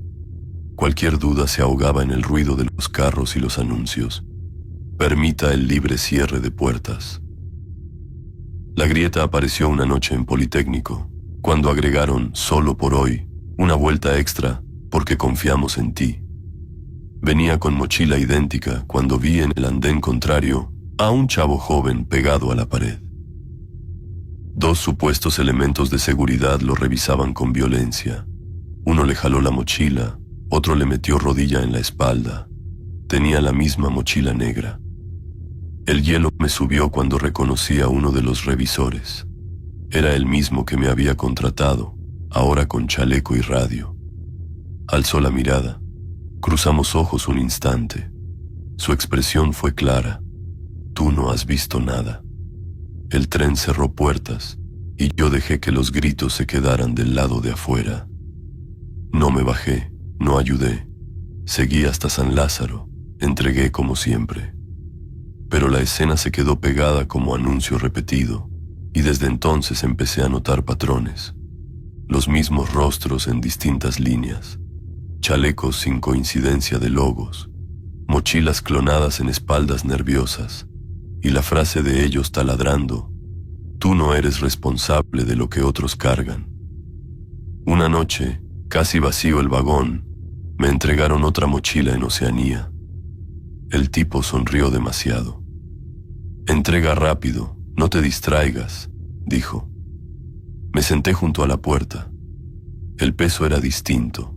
Cualquier duda se ahogaba en el ruido de los carros y los anuncios. Permita el libre cierre de puertas. La grieta apareció una noche en Politécnico, cuando agregaron, solo por hoy, una vuelta extra porque confiamos en ti. Venía con mochila idéntica cuando vi en el andén contrario a un chavo joven pegado a la pared. Dos supuestos elementos de seguridad lo revisaban con violencia. Uno le jaló la mochila, otro le metió rodilla en la espalda. Tenía la misma mochila negra. El hielo me subió cuando reconocí a uno de los revisores. Era el mismo que me había contratado, ahora con chaleco y radio. Alzó la mirada. Cruzamos ojos un instante. Su expresión fue clara. Tú no has visto nada. El tren cerró puertas y yo dejé que los gritos se quedaran del lado de afuera. No me bajé, no ayudé. Seguí hasta San Lázaro, entregué como siempre. Pero la escena se quedó pegada como anuncio repetido, y desde entonces empecé a notar patrones. Los mismos rostros en distintas líneas, chalecos sin coincidencia de logos, mochilas clonadas en espaldas nerviosas, y la frase de ellos taladrando: tú no eres responsable de lo que otros cargan. Una noche, casi vacío el vagón, me entregaron otra mochila en Oceanía. El tipo sonrió demasiado. Entrega rápido, no te distraigas, dijo. Me senté junto a la puerta. El peso era distinto.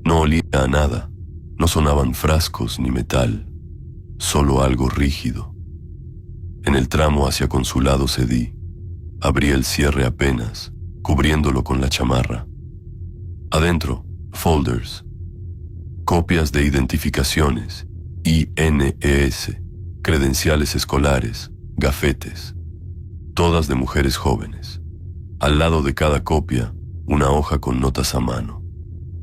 No olía a nada, no sonaban frascos ni metal, solo algo rígido. En el tramo hacia Consulado cedí. Abrí el cierre apenas, cubriéndolo con la chamarra. Adentro, folders, copias de identificaciones, INES, credenciales escolares, gafetes, todas de mujeres jóvenes. Al lado de cada copia, una hoja con notas a mano,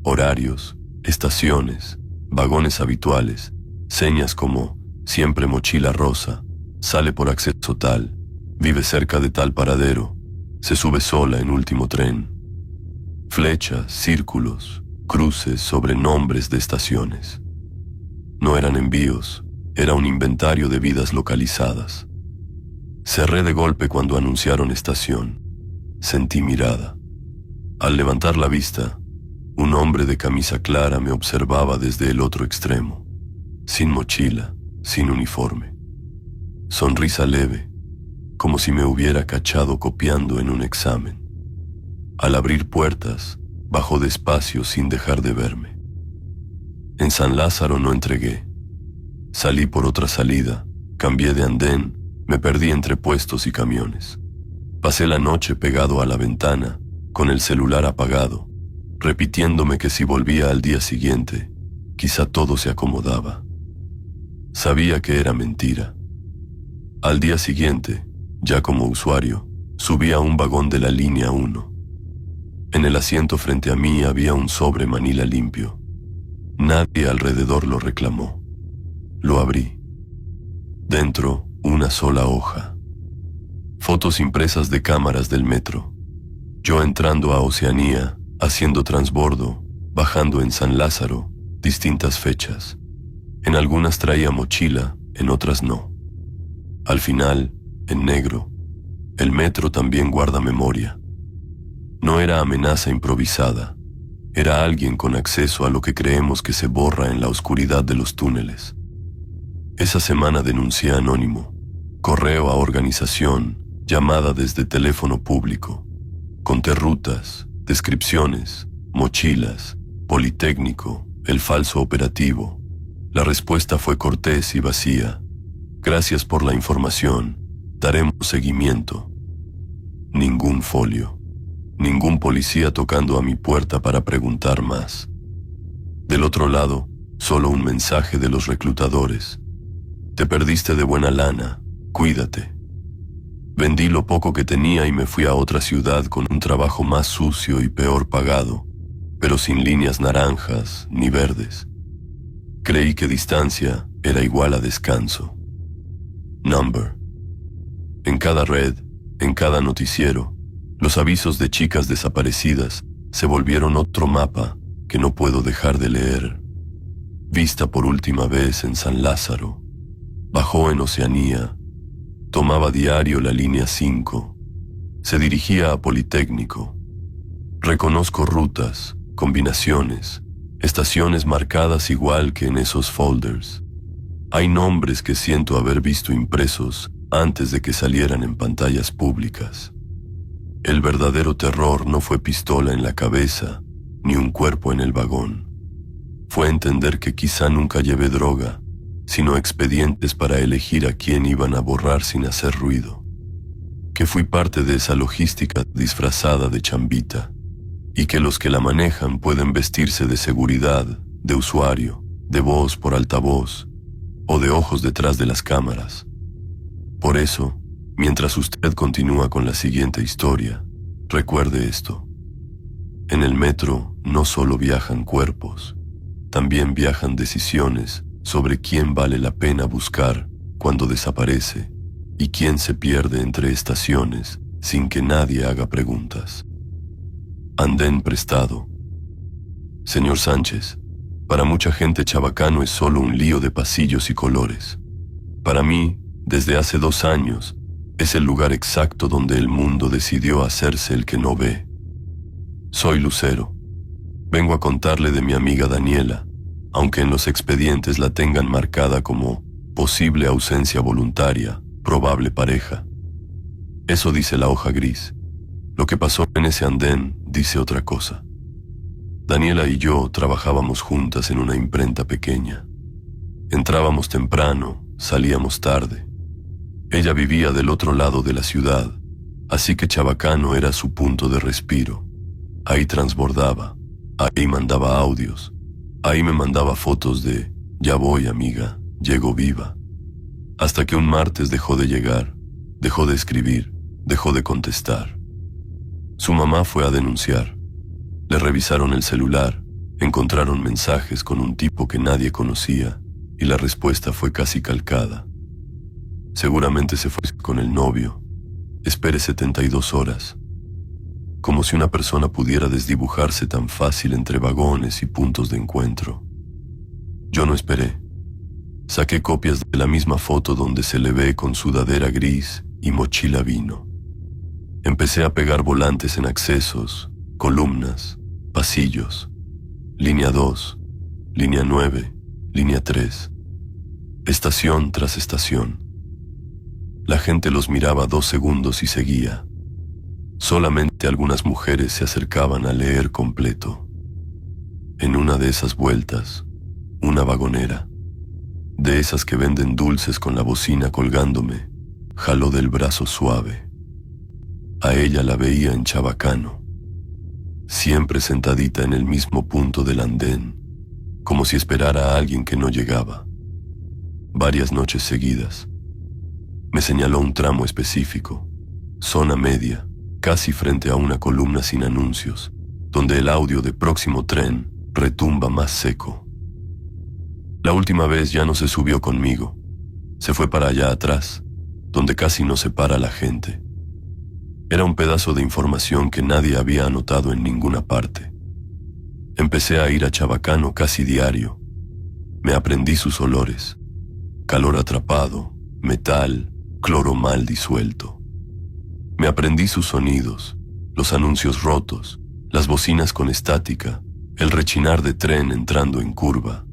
horarios, estaciones, vagones habituales, señas como siempre mochila rosa, sale por acceso tal, vive cerca de tal paradero, se sube sola en último tren. Flechas, círculos, cruces sobre nombres de estaciones. No eran envíos, era un inventario de vidas localizadas. Cerré de golpe cuando anunciaron estación. Sentí mirada. Al levantar la vista, un hombre de camisa clara me observaba desde el otro extremo, sin mochila, sin uniforme. Sonrisa leve, como si me hubiera cachado copiando en un examen. Al abrir puertas, bajó despacio sin dejar de verme. En San Lázaro no entregué. Salí por otra salida, cambié de andén, me perdí entre puestos y camiones. Pasé la noche pegado a la ventana, con el celular apagado, repitiéndome que si volvía al día siguiente, quizá todo se acomodaba. Sabía que era mentira. Al día siguiente, ya como usuario, subí a un vagón de la línea 1. En el asiento frente a mí había un sobre manila limpio. Nadie alrededor lo reclamó. Lo abrí. Dentro, una sola hoja. Fotos impresas de cámaras del metro. Yo entrando a Oceanía, haciendo transbordo, bajando en San Lázaro, distintas fechas. En algunas traía mochila, en otras no. Al final, en negro, el metro también guarda memoria. No era amenaza improvisada, era alguien con acceso a lo que creemos que se borra en la oscuridad de los túneles. Esa semana denuncié anónimo, correo a organización, llamada desde teléfono público. Conté rutas, descripciones, mochilas, Politécnico, el falso operativo. La respuesta fue cortés y vacía. Gracias por la información, daremos seguimiento. Ningún folio. Ningún policía tocando a mi puerta para preguntar más. Del otro lado, solo un mensaje de los reclutadores. Te perdiste de buena lana, cuídate. Vendí lo poco que tenía y me fui a otra ciudad con un trabajo más sucio y peor pagado, pero sin líneas naranjas ni verdes. Creí que distancia era igual a descanso. Number. En cada red, en cada noticiero, los avisos de chicas desaparecidas se volvieron otro mapa que no puedo dejar de leer. Vista por última vez en San Lázaro. Bajó en Oceanía. Tomaba diario la línea 5. Se dirigía a Politécnico. Reconozco rutas, combinaciones, estaciones marcadas igual que en esos folders. Hay nombres que siento haber visto impresos antes de que salieran en pantallas públicas. El verdadero terror no fue pistola en la cabeza, ni un cuerpo en el vagón. Fue entender que quizá nunca llevé droga, sino expedientes para elegir a quién iban a borrar sin hacer ruido. Que fui parte de esa logística disfrazada de chambita, y que los que la manejan pueden vestirse de seguridad, de usuario, de voz por altavoz, o de ojos detrás de las cámaras. Por eso, mientras usted continúa con la siguiente historia, recuerde esto. En el metro no solo viajan cuerpos, también viajan decisiones sobre quién vale la pena buscar cuando desaparece y quién se pierde entre estaciones sin que nadie haga preguntas. Andén prestado. Señor Sánchez, para mucha gente Chabacano es solo un lío de pasillos y colores. Para mí, desde hace 2 años, es el lugar exacto donde el mundo decidió hacerse el que no ve. Soy Lucero. Vengo a contarle de mi amiga Daniela, aunque en los expedientes la tengan marcada como posible ausencia voluntaria, probable pareja. Eso dice la hoja gris. Lo que pasó en ese andén dice otra cosa. Daniela y yo trabajábamos juntas en una imprenta pequeña. Entrábamos temprano, salíamos tarde. Ella vivía del otro lado de la ciudad, así que Chabacano era su punto de respiro. Ahí transbordaba, ahí mandaba audios, ahí me mandaba fotos de «Ya voy, amiga, llego viva». Hasta que un martes dejó de llegar, dejó de escribir, dejó de contestar. Su mamá fue a denunciar. Le revisaron el celular, encontraron mensajes con un tipo que nadie conocía y la respuesta fue casi calcada. Seguramente se fue con el novio. Espere 72 horas. Como si una persona pudiera desdibujarse tan fácil entre vagones y puntos de encuentro. Yo no esperé. Saqué copias de la misma foto donde se le ve con sudadera gris y mochila vino. Empecé a pegar volantes en accesos, columnas, pasillos, línea 2, línea 9, línea 3, estación tras estación. La gente los miraba 2 segundos y seguía. Solamente algunas mujeres se acercaban a leer completo. En una de esas vueltas, una vagonera, de esas que venden dulces con la bocina colgándome, jaló del brazo suave. A ella la veía en Chabacano, siempre sentadita en el mismo punto del andén, como si esperara a alguien que no llegaba. Varias noches seguidas. Me señaló un tramo específico, zona media, casi frente a una columna sin anuncios, donde el audio de próximo tren retumba más seco. La última vez ya no se subió conmigo, se fue para allá atrás, donde casi no se para la gente. Era un pedazo de información que nadie había anotado en ninguna parte. Empecé a ir a Chabacano casi diario. Me aprendí sus olores: calor atrapado, metal, cloro mal disuelto. Me aprendí sus sonidos, los anuncios rotos, las bocinas con estática, el rechinar de tren entrando en curva.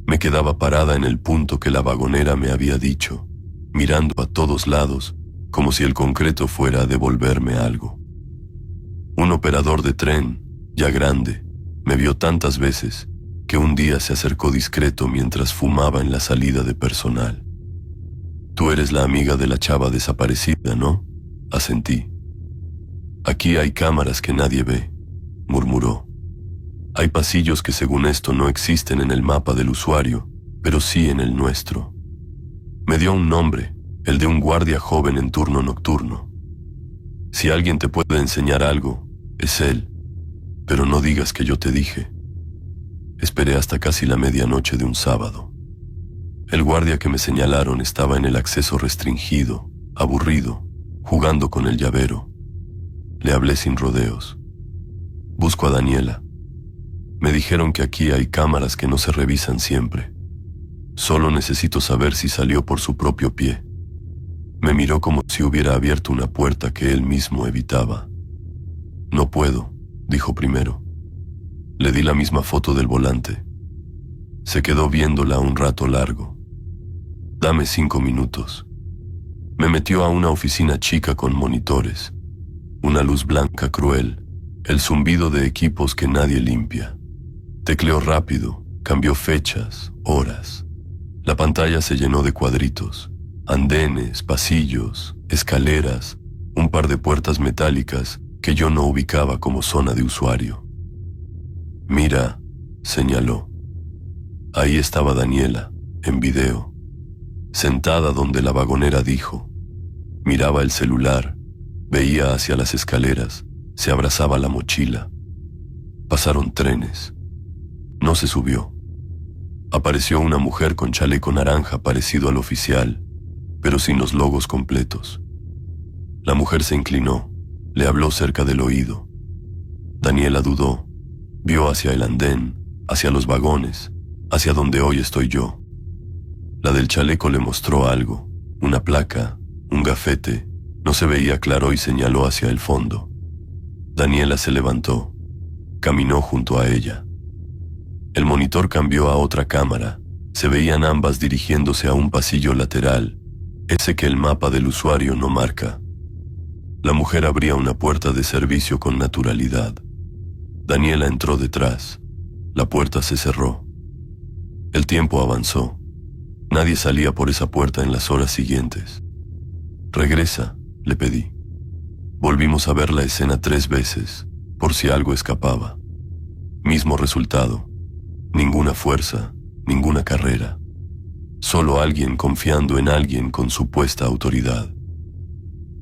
Me quedaba parada en el punto que la vagonera me había dicho, mirando a todos lados, como si el concreto fuera a devolverme algo. Un operador de tren, ya grande, me vio tantas veces que un día se acercó discreto mientras fumaba en la salida de personal. «Tú eres la amiga de la chava desaparecida, ¿no?», asentí. «Aquí hay cámaras que nadie ve», murmuró. «Hay pasillos que según esto no existen en el mapa del usuario, pero sí en el nuestro». Me dio un nombre, el de un guardia joven en turno nocturno. «Si alguien te puede enseñar algo, es él, pero no digas que yo te dije». Esperé hasta casi la medianoche de un sábado. El guardia que me señalaron estaba en el acceso restringido, aburrido, jugando con el llavero. Le hablé sin rodeos. «Busco a Daniela. Me dijeron que aquí hay cámaras que no se revisan siempre. Solo necesito saber si salió por su propio pie». Me miró como si hubiera abierto una puerta que él mismo evitaba. «No puedo», dijo primero. Le di la misma foto del volante. Se quedó viéndola un rato largo. «Dame 5 minutos». Me metió a una oficina chica con monitores, una luz blanca cruel, el zumbido de equipos que nadie limpia. Tecleó rápido, cambió fechas, horas. La pantalla se llenó de cuadritos, andenes, pasillos, escaleras, un par de puertas metálicas que yo no ubicaba como zona de usuario. «Mira», señaló. Ahí estaba Daniela, en video, sentada donde la vagonera dijo. Miraba el celular, veía hacia las escaleras, se abrazaba la mochila. Pasaron trenes. No se subió. Apareció una mujer con chaleco naranja parecido al oficial, pero sin los logos completos. La mujer se inclinó, le habló cerca del oído. Daniela dudó, vio hacia el andén, hacia los vagones, hacia donde hoy estoy yo. La del chaleco le mostró algo, una placa, un gafete, no se veía claro y señaló hacia el fondo. Daniela se levantó, caminó junto a ella. El monitor cambió a otra cámara, se veían ambas dirigiéndose a un pasillo lateral, ese que el mapa del usuario no marca. La mujer abría una puerta de servicio con naturalidad. Daniela entró detrás. La puerta se cerró. El tiempo avanzó. Nadie salía por esa puerta en las horas siguientes. «Regresa», le pedí. Volvimos a ver la escena 3 veces, por si algo escapaba. Mismo resultado. Ninguna fuerza, ninguna carrera. Solo alguien confiando en alguien con supuesta autoridad.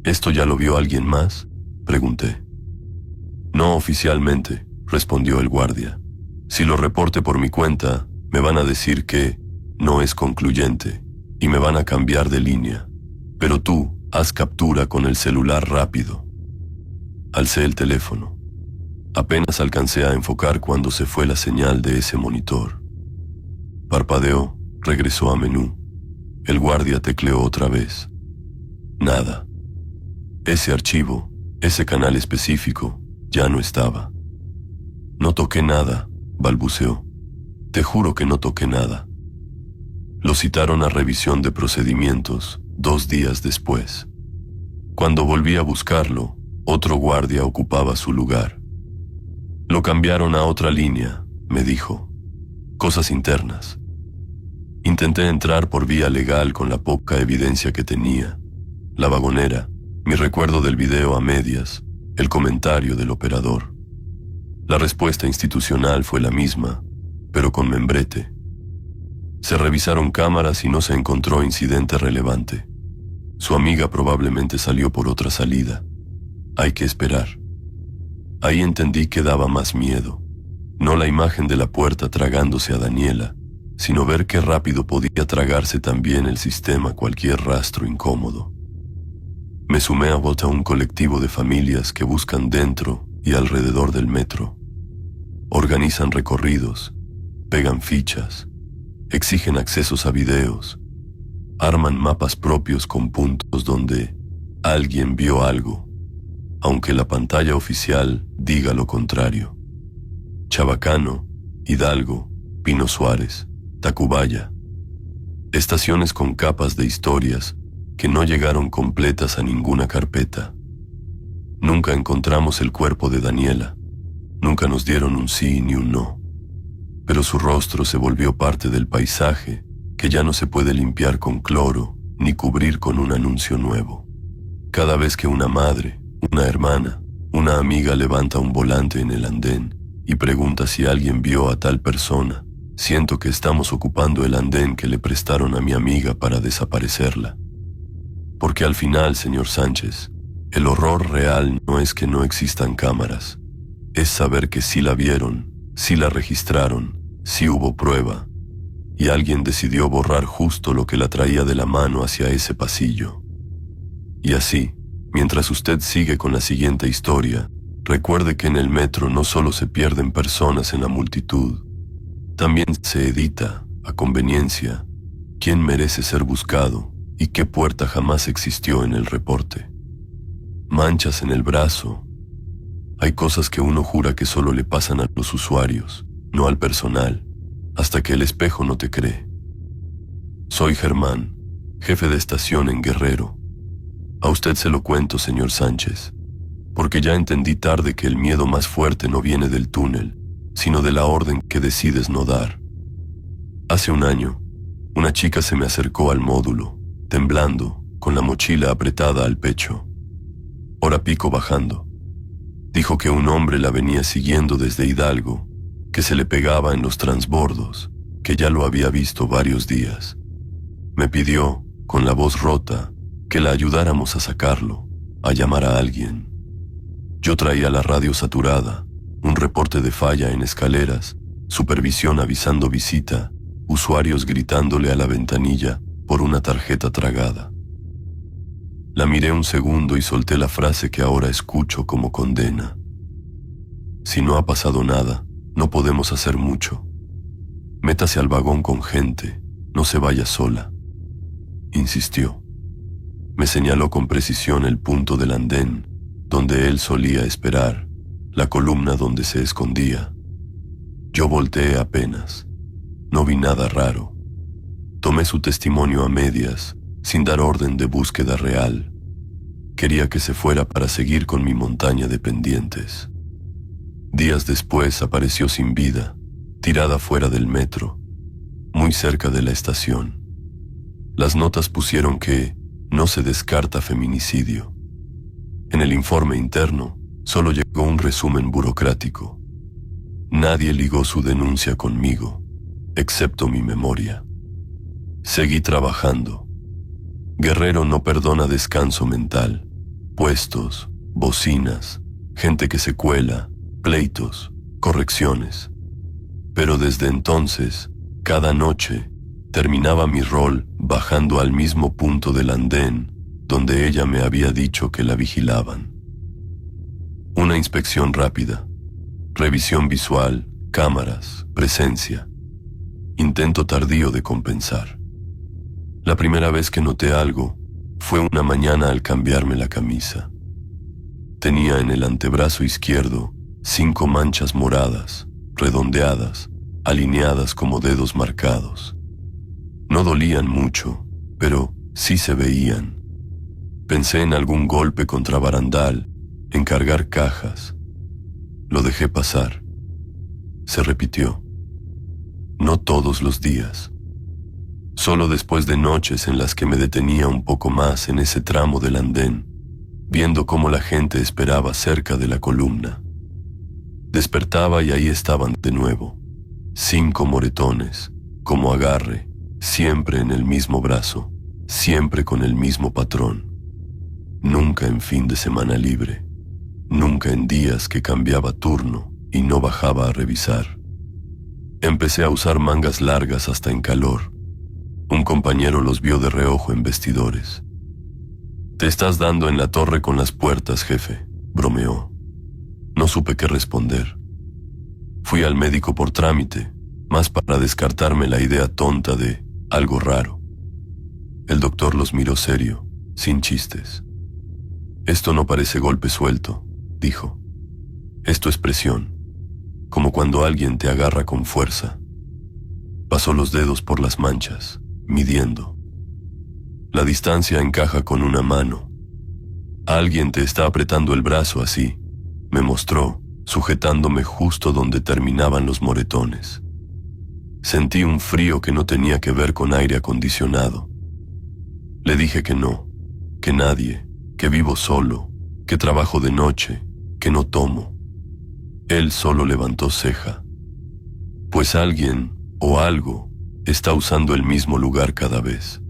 ¿Esto ya lo vio alguien más?, pregunté. No oficialmente, respondió el guardia. Si lo reporte por mi cuenta, me van a decir que no es concluyente y me van a cambiar de línea. Pero tú, haz captura con el celular rápido. Alcé el teléfono. Apenas alcancé a enfocar cuando se fue la señal de ese monitor. Parpadeó, regresó a menú. El guardia tecleó otra vez. Nada. Ese archivo, ese canal específico, ya no estaba. No toqué nada, balbuceó. Te juro que no toqué nada. Lo citaron a revisión de procedimientos 2 días después. Cuando volví a buscarlo, otro guardia ocupaba su lugar. Lo cambiaron a otra línea, me dijo. Cosas internas. Intenté entrar por vía legal con la poca evidencia que tenía. La vagonera, mi recuerdo del video a medias, el comentario del operador. La respuesta institucional fue la misma, pero con membrete. Se revisaron cámaras y no se encontró incidente relevante. Su amiga probablemente salió por otra salida. Hay que esperar. Ahí entendí que daba más miedo. No la imagen de la puerta tragándose a Daniela, sino ver qué rápido podía tragarse también el sistema cualquier rastro incómodo. Me sumé a un colectivo de familias que buscan dentro y alrededor del metro. Organizan recorridos, pegan fichas, exigen accesos a videos, arman mapas propios con puntos donde alguien vio algo, aunque la pantalla oficial diga lo contrario. Chabacano, Hidalgo, Pino Suárez, Tacubaya. Estaciones con capas de historias que no llegaron completas a ninguna carpeta. Nunca encontramos el cuerpo de Daniela. Nunca nos dieron un sí ni un no. Pero su rostro se volvió parte del paisaje que ya no se puede limpiar con cloro ni cubrir con un anuncio nuevo. Cada vez que una madre, una hermana, una amiga levanta un volante en el andén y pregunta si alguien vio a tal persona, siento que estamos ocupando el andén que le prestaron a mi amiga para desaparecerla. Porque al final, señor Sánchez, el horror real no es que no existan cámaras, es saber que sí la vieron, sí la registraron, sí hubo prueba, y alguien decidió borrar justo lo que la traía de la mano hacia ese pasillo. Y así, mientras usted sigue con la siguiente historia, recuerde que en el metro no solo se pierden personas en la multitud, también se edita, a conveniencia, quién merece ser buscado y qué puerta jamás existió en el reporte. Manchas en el brazo. Hay cosas que uno jura que solo le pasan a los usuarios, no al personal, hasta que el espejo no te cree. Soy Germán, jefe de estación en Guerrero. A usted se lo cuento, señor Sánchez, porque ya entendí tarde que el miedo más fuerte no viene del túnel, sino de la orden que decides no dar. Hace un año, una chica se me acercó al módulo, temblando, con la mochila apretada al pecho. Hora pico bajando. Dijo que un hombre la venía siguiendo desde Hidalgo, que se le pegaba en los transbordos, que ya lo había visto varios días. Me pidió, con la voz rota, que la ayudáramos a sacarlo, a llamar a alguien. Yo traía la radio saturada, un reporte de falla en escaleras, supervisión avisando visita, usuarios gritándole a la ventanilla por una tarjeta tragada. La miré un segundo y solté la frase que ahora escucho como condena. Si no ha pasado nada, no podemos hacer mucho. Métase al vagón con gente, no se vaya sola. Insistió. Me señaló con precisión el punto del andén, donde él solía esperar, la columna donde se escondía. Yo volteé apenas. No vi nada raro. Tomé su testimonio a medias, sin dar orden de búsqueda real. Quería que se fuera para seguir con mi montaña de pendientes. Días después apareció sin vida, tirada fuera del metro, muy cerca de la estación. Las notas pusieron que no se descarta feminicidio. En el informe interno solo llegó un resumen burocrático. Nadie ligó su denuncia conmigo, excepto mi memoria. Seguí trabajando. Guerrero no perdona descanso mental, puestos, bocinas, gente que se cuela, pleitos, correcciones. Pero desde entonces, cada noche, terminaba mi rol bajando al mismo punto del andén donde ella me había dicho que la vigilaban. Una inspección rápida, revisión visual, cámaras, presencia, intento tardío de compensar. La primera vez que noté algo fue una mañana al cambiarme la camisa. Tenía en el antebrazo izquierdo 5 manchas moradas, redondeadas, alineadas como dedos marcados. No dolían mucho, pero sí se veían. Pensé en algún golpe contra barandal, en cargar cajas. Lo dejé pasar. Se repitió. No todos los días. Solo después de noches en las que me detenía un poco más en ese tramo del andén, viendo cómo la gente esperaba cerca de la columna. Despertaba y ahí estaban de nuevo, 5 moretones, como agarre, siempre en el mismo brazo, siempre con el mismo patrón. Nunca en fin de semana libre, nunca en días que cambiaba turno y no bajaba a revisar. Empecé a usar mangas largas hasta en calor. Un compañero los vio de reojo en vestidores. «Te estás dando en la torre con las puertas, jefe», bromeó. No supe qué responder. Fui al médico por trámite, más para descartarme la idea tonta de algo raro. El doctor los miró serio, sin chistes. «Esto no parece golpe suelto», dijo. «Esto es presión, como cuando alguien te agarra con fuerza». Pasó los dedos por las manchas, midiendo. La distancia encaja con una mano. Alguien te está apretando el brazo así, me mostró, sujetándome justo donde terminaban los moretones. Sentí un frío que no tenía que ver con aire acondicionado. Le dije que no, que nadie, que vivo solo, que trabajo de noche, que no tomo. Él solo levantó ceja. Pues alguien, o algo, está usando el mismo lugar cada vez.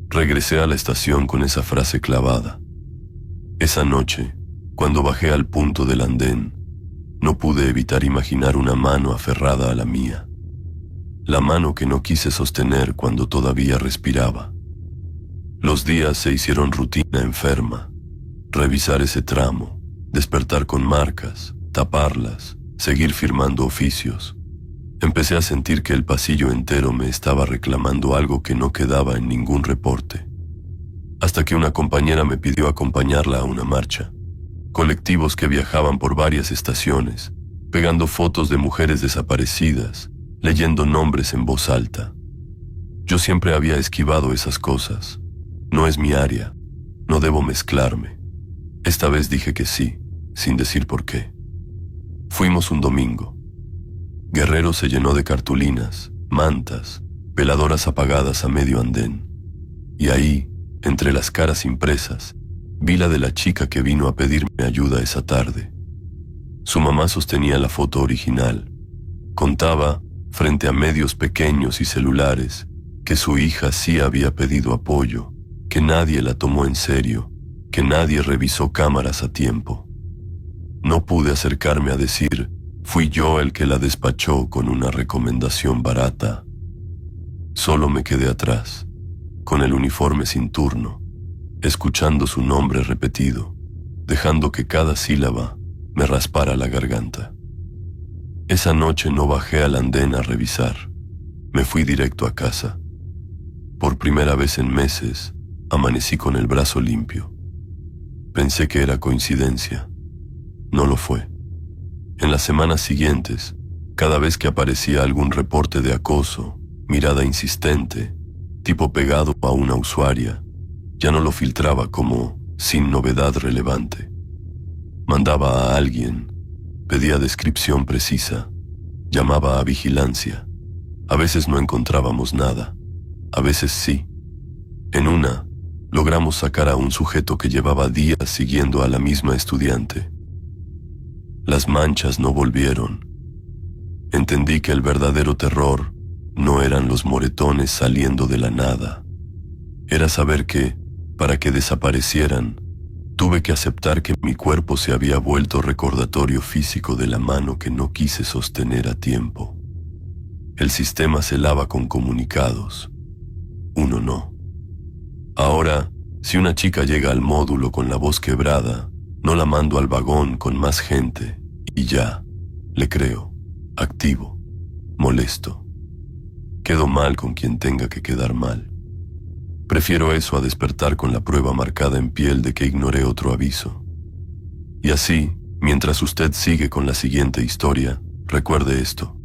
Regresé a la estación con esa frase clavada. Esa noche, cuando bajé al punto del andén, no pude evitar imaginar una mano aferrada a la mía. La mano que no quise sostener cuando todavía respiraba. Los días se hicieron rutina enferma. Revisar ese tramo, despertar con marcas, taparlas, seguir firmando oficios. Empecé a sentir que el pasillo entero me estaba reclamando algo que no quedaba en ningún reporte. Hasta que una compañera me pidió acompañarla a una marcha. Colectivos que viajaban por varias estaciones, pegando fotos de mujeres desaparecidas, leyendo nombres en voz alta. Yo siempre había esquivado esas cosas. No es mi área, no debo mezclarme. Esta vez dije que sí, sin decir por qué. Fuimos un domingo. Guerrero se llenó de cartulinas, mantas, veladoras apagadas a medio andén. Y ahí, entre las caras impresas, vi la de la chica que vino a pedirme ayuda esa tarde. Su mamá sostenía la foto original. Contaba, frente a medios pequeños y celulares, que su hija sí había pedido apoyo, que nadie la tomó en serio, que nadie revisó cámaras a tiempo. No pude acercarme a decir, fui yo el que la despachó con una recomendación barata. Solo me quedé atrás, con el uniforme sin turno, escuchando su nombre repetido, dejando que cada sílaba me raspara la garganta. Esa noche no bajé al andén a revisar, me fui directo a casa. Por primera vez en meses, amanecí con el brazo limpio. Pensé que era coincidencia. No lo fue. En las semanas siguientes, cada vez que aparecía algún reporte de acoso, mirada insistente, tipo pegado a una usuaria, ya no lo filtraba como sin novedad relevante. Mandaba a alguien, pedía descripción precisa, llamaba a vigilancia. A veces no encontrábamos nada, a veces sí. En una, logramos sacar a un sujeto que llevaba días siguiendo a la misma estudiante. Las manchas no volvieron. Entendí que el verdadero terror no eran los moretones saliendo de la nada. Era saber que, para que desaparecieran, tuve que aceptar que mi cuerpo se había vuelto recordatorio físico de la mano que no quise sostener a tiempo. El sistema se lava con comunicados. Uno no. Ahora, si una chica llega al módulo con la voz quebrada, no la mando al vagón con más gente y ya, le creo, activo, molesto. Quedo mal con quien tenga que quedar mal. Prefiero eso a despertar con la prueba marcada en piel de que ignoré otro aviso. Y así, mientras usted sigue con la siguiente historia, recuerde esto.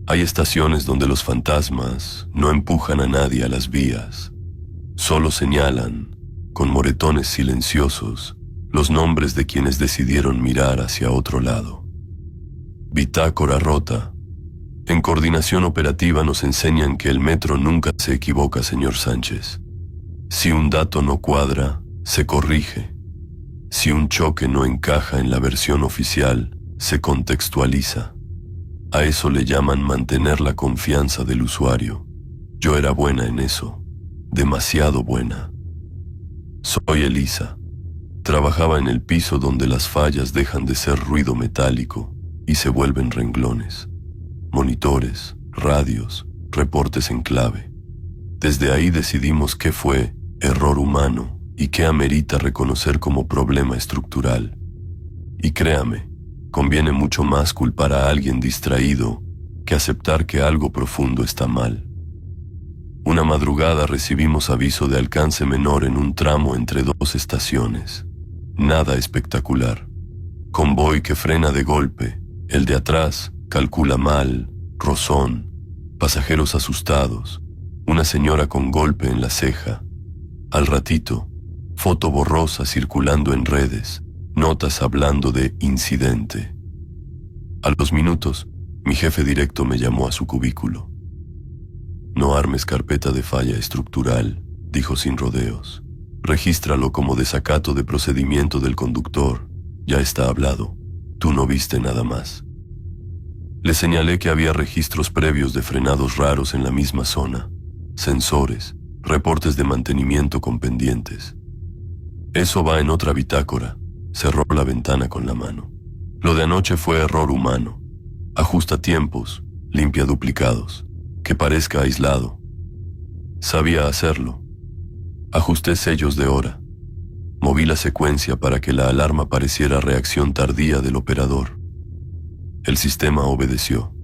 Hay estaciones donde los fantasmas no empujan a nadie a las vías, solo señalan, con moretones silenciosos, los nombres de quienes decidieron mirar hacia otro lado. Bitácora rota. En coordinación operativa nos enseñan que el metro nunca se equivoca, señor Sánchez. Si un dato no cuadra, se corrige. Si un choque no encaja en la versión oficial, se contextualiza. A eso le llaman mantener la confianza del usuario. Yo era buena en eso, demasiado buena. Soy Elisa. Trabajaba en el piso donde las fallas dejan de ser ruido metálico y se vuelven renglones. Monitores, radios, reportes en clave. Desde ahí decidimos qué fue error humano y qué amerita reconocer como problema estructural. Y créame, conviene mucho más culpar a alguien distraído que aceptar que algo profundo está mal. Una madrugada recibimos aviso de alcance menor en un tramo entre dos estaciones. Nada espectacular. Convoy que frena de golpe, el de atrás calcula mal, rozón, pasajeros asustados, una señora con golpe en la ceja. Al ratito, foto borrosa circulando en redes, notas hablando de incidente. A los minutos, mi jefe directo me llamó a su cubículo. No armes carpeta de falla estructural, dijo sin rodeos. Regístralo como desacato de procedimiento del conductor. Ya está hablado. Tú no viste nada más. Le señalé que había registros previos de frenados raros en la misma zona, sensores, reportes de mantenimiento con pendientes. Eso va en otra bitácora. Cerró la ventana con la mano. Lo de anoche fue error humano. Ajusta tiempos, limpia duplicados, que parezca aislado. Sabía hacerlo. Ajusté sellos de hora. Moví la secuencia para que la alarma pareciera reacción tardía del operador. El sistema obedeció.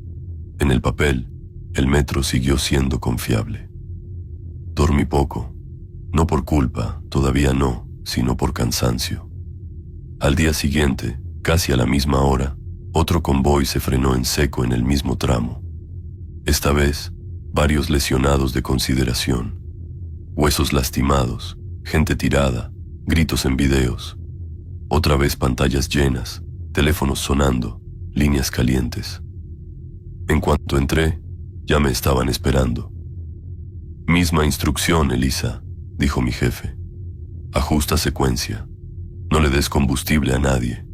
En el papel, el metro siguió siendo confiable. Dormí poco. No por culpa, todavía no, sino por cansancio. Al día siguiente, casi a la misma hora, otro convoy se frenó en seco en el mismo tramo. Esta vez, varios lesionados de consideración. Huesos lastimados, gente tirada, gritos en videos. Otra vez pantallas llenas, teléfonos sonando, líneas calientes. En cuanto entré, ya me estaban esperando. Misma instrucción, Elisa, dijo mi jefe. Ajusta secuencia. No le des combustible a nadie.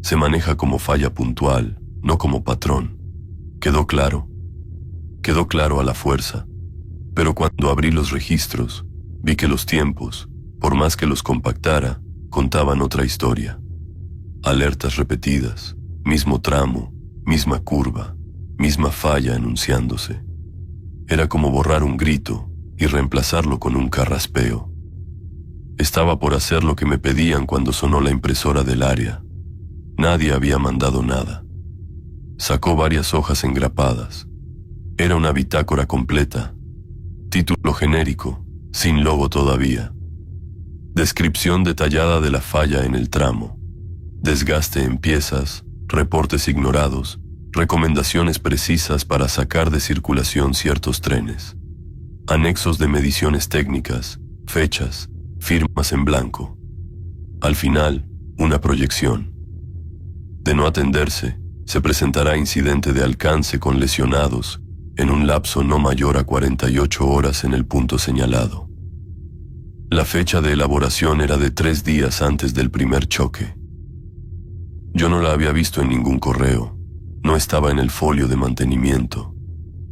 Se maneja como falla puntual, no como patrón. ¿Quedó claro? Quedó claro a la fuerza. Pero cuando abrí los registros, vi que los tiempos, por más que los compactara, contaban otra historia. Alertas repetidas, mismo tramo, misma curva, misma falla anunciándose. Era como borrar un grito y reemplazarlo con un carraspeo. Estaba por hacer lo que me pedían cuando sonó la impresora del área. Nadie había mandado nada. Sacó varias hojas engrapadas. Era una bitácora completa. Título genérico, sin logo todavía. Descripción detallada de la falla en el tramo. Desgaste en piezas, reportes ignorados, recomendaciones precisas para sacar de circulación ciertos trenes. Anexos de mediciones técnicas, fechas, firmas en blanco. Al final, una proyección. De no atenderse, se presentará incidente de alcance con lesionados en un lapso no mayor a 48 horas en el punto señalado. La fecha de elaboración era de 3 días antes del primer choque. Yo no la había visto en ningún correo, no estaba en el folio de mantenimiento.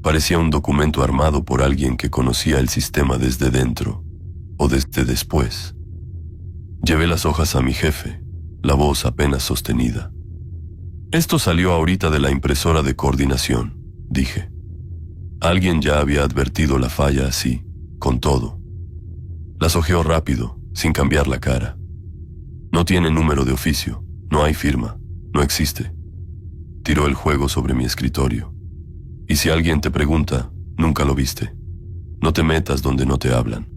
Parecía un documento armado por alguien que conocía el sistema desde dentro, o desde después. Llevé las hojas a mi jefe, la voz apenas sostenida. Esto salió ahorita de la impresora de coordinación, dije. Alguien ya había advertido la falla así, con todo. Las hojeó rápido, sin cambiar la cara. No tiene número de oficio, no hay firma, no existe. Tiró el juego sobre mi escritorio. Y si alguien te pregunta, nunca lo viste. No te metas donde no te hablan.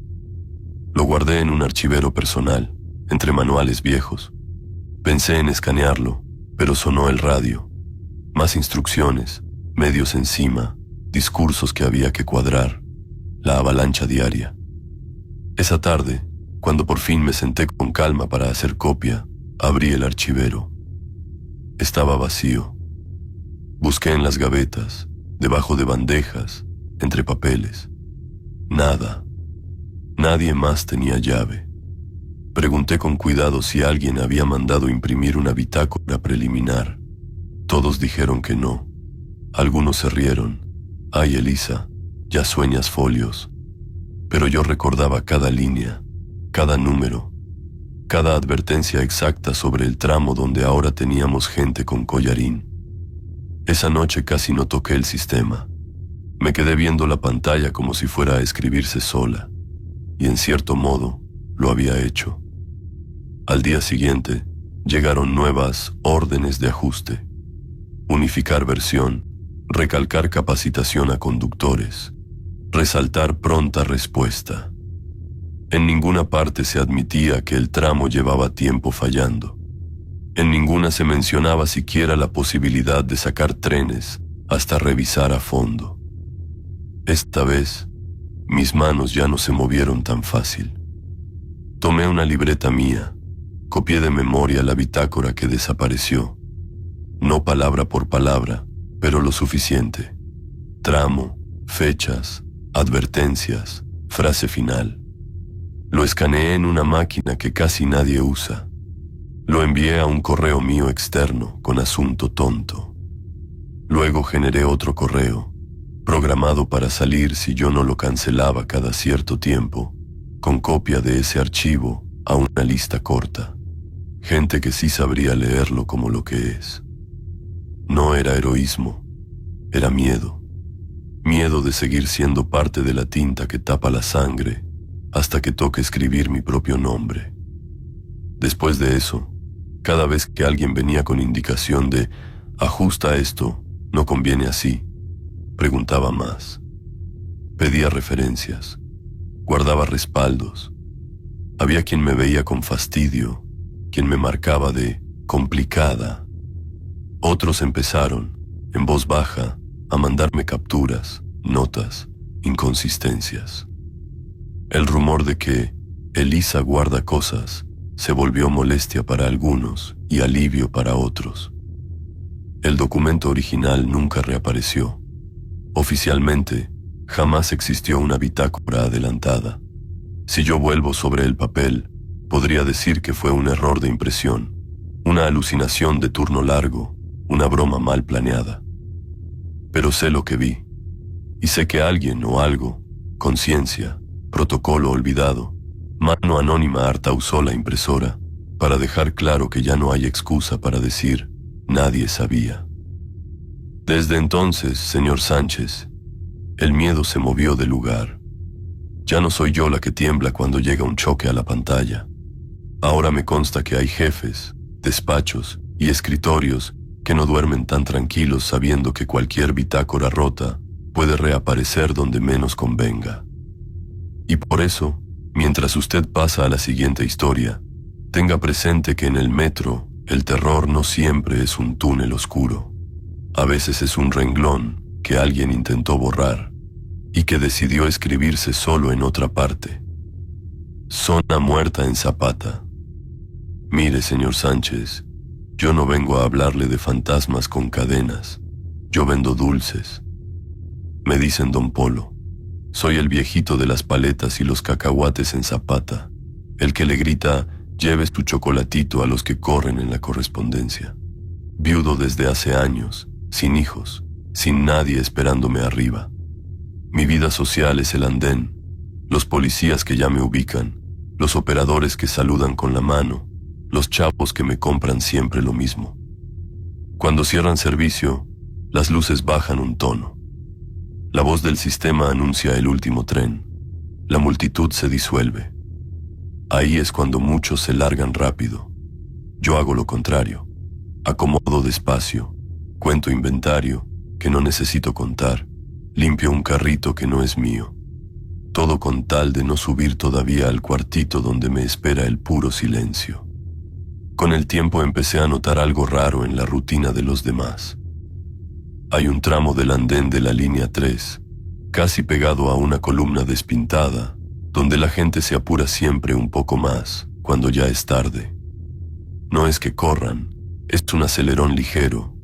Lo guardé en un archivero personal, entre manuales viejos. Pensé en escanearlo, pero sonó el radio. Más instrucciones, medios encima, discursos que había que cuadrar, la avalancha diaria. Esa tarde, cuando por fin me senté con calma para hacer copia, abrí el archivero. Estaba vacío. Busqué en las gavetas, debajo de bandejas, entre papeles. Nada. Nadie más tenía llave. Pregunté con cuidado si alguien había mandado imprimir una bitácora preliminar. Todos dijeron que no. Algunos se rieron. Ay, Elisa, ya sueñas folios. Pero yo recordaba cada línea, cada número, cada advertencia exacta sobre el tramo donde ahora teníamos gente con collarín. Esa noche casi no toqué el sistema. Me quedé viendo la pantalla como si fuera a escribirse sola, y en cierto modo lo había hecho. Al día siguiente, llegaron nuevas órdenes de ajuste. Unificar versión, recalcar capacitación a conductores, resaltar pronta respuesta. En ninguna parte se admitía que el tramo llevaba tiempo fallando. En ninguna se mencionaba siquiera la posibilidad de sacar trenes hasta revisar a fondo. Esta vez, mis manos ya no se movieron tan fácil. Tomé una libreta mía, copié de memoria la bitácora que desapareció. No palabra por palabra, pero lo suficiente. Tramo, fechas, advertencias, frase final. Lo escaneé en una máquina que casi nadie usa. Lo envié a un correo mío externo con asunto tonto. Luego generé otro correo, programado para salir si yo no lo cancelaba cada cierto tiempo, con copia de ese archivo a una lista corta. Gente que sí sabría leerlo como lo que es. No era heroísmo, era miedo. Miedo de seguir siendo parte de la tinta que tapa la sangre hasta que toque escribir mi propio nombre. Después de eso, cada vez que alguien venía con indicación de «ajusta esto, no conviene así», preguntaba más. Pedía referencias, guardaba respaldos. Había quien me veía con fastidio, quien me marcaba de «complicada». Otros empezaron, en voz baja, a mandarme capturas, notas, inconsistencias. El rumor de que Elisa guarda cosas se volvió molestia para algunos y alivio para otros. El documento original nunca reapareció. Oficialmente, jamás existió una bitácora adelantada. Si yo vuelvo sobre el papel, podría decir que fue un error de impresión, una alucinación de turno largo, una broma mal planeada. Pero sé lo que vi, y sé que alguien o algo conciencia, protocolo olvidado, mano anónima harta usó la impresora para dejar claro que ya no hay excusa para decir nadie sabía. Desde entonces, señor Sánchez, el miedo se movió del lugar. Ya no soy yo la que tiembla cuando llega un choque a la pantalla. Ahora me consta que hay jefes, despachos y escritorios que no duermen tan tranquilos sabiendo que cualquier bitácora rota puede reaparecer donde menos convenga. Y por eso, mientras usted pasa a la siguiente historia, tenga presente que en el metro el terror no siempre es un túnel oscuro. A veces es un renglón que alguien intentó borrar y que decidió escribirse solo en otra parte. Zona muerta en Zapata. Mire, señor Sánchez, yo no vengo a hablarle de fantasmas con cadenas. Yo vendo dulces. Me dicen Don Polo. Soy el viejito de las paletas y los cacahuates en Zapata, el que le grita, lleves tu chocolatito a los que corren en la correspondencia. Viudo desde hace años, sin hijos, sin nadie esperándome arriba. Mi vida social es el andén, los policías que ya me ubican, los operadores que saludan con la mano, los chavos que me compran siempre lo mismo. Cuando cierran servicio, las luces bajan un tono. La voz del sistema anuncia el último tren. La multitud se disuelve. Ahí es cuando muchos se largan rápido. Yo hago lo contrario. Acomodo despacio, cuento inventario que no necesito contar, limpio un carrito que no es mío. Todo con tal de no subir todavía al cuartito donde me espera el puro silencio. Con el tiempo empecé a notar algo raro en la rutina de los demás. Hay un tramo del andén de la línea 3, casi pegado a una columna despintada, donde la gente se apura siempre un poco más cuando ya es tarde. No es que corran, es un acelerón ligero,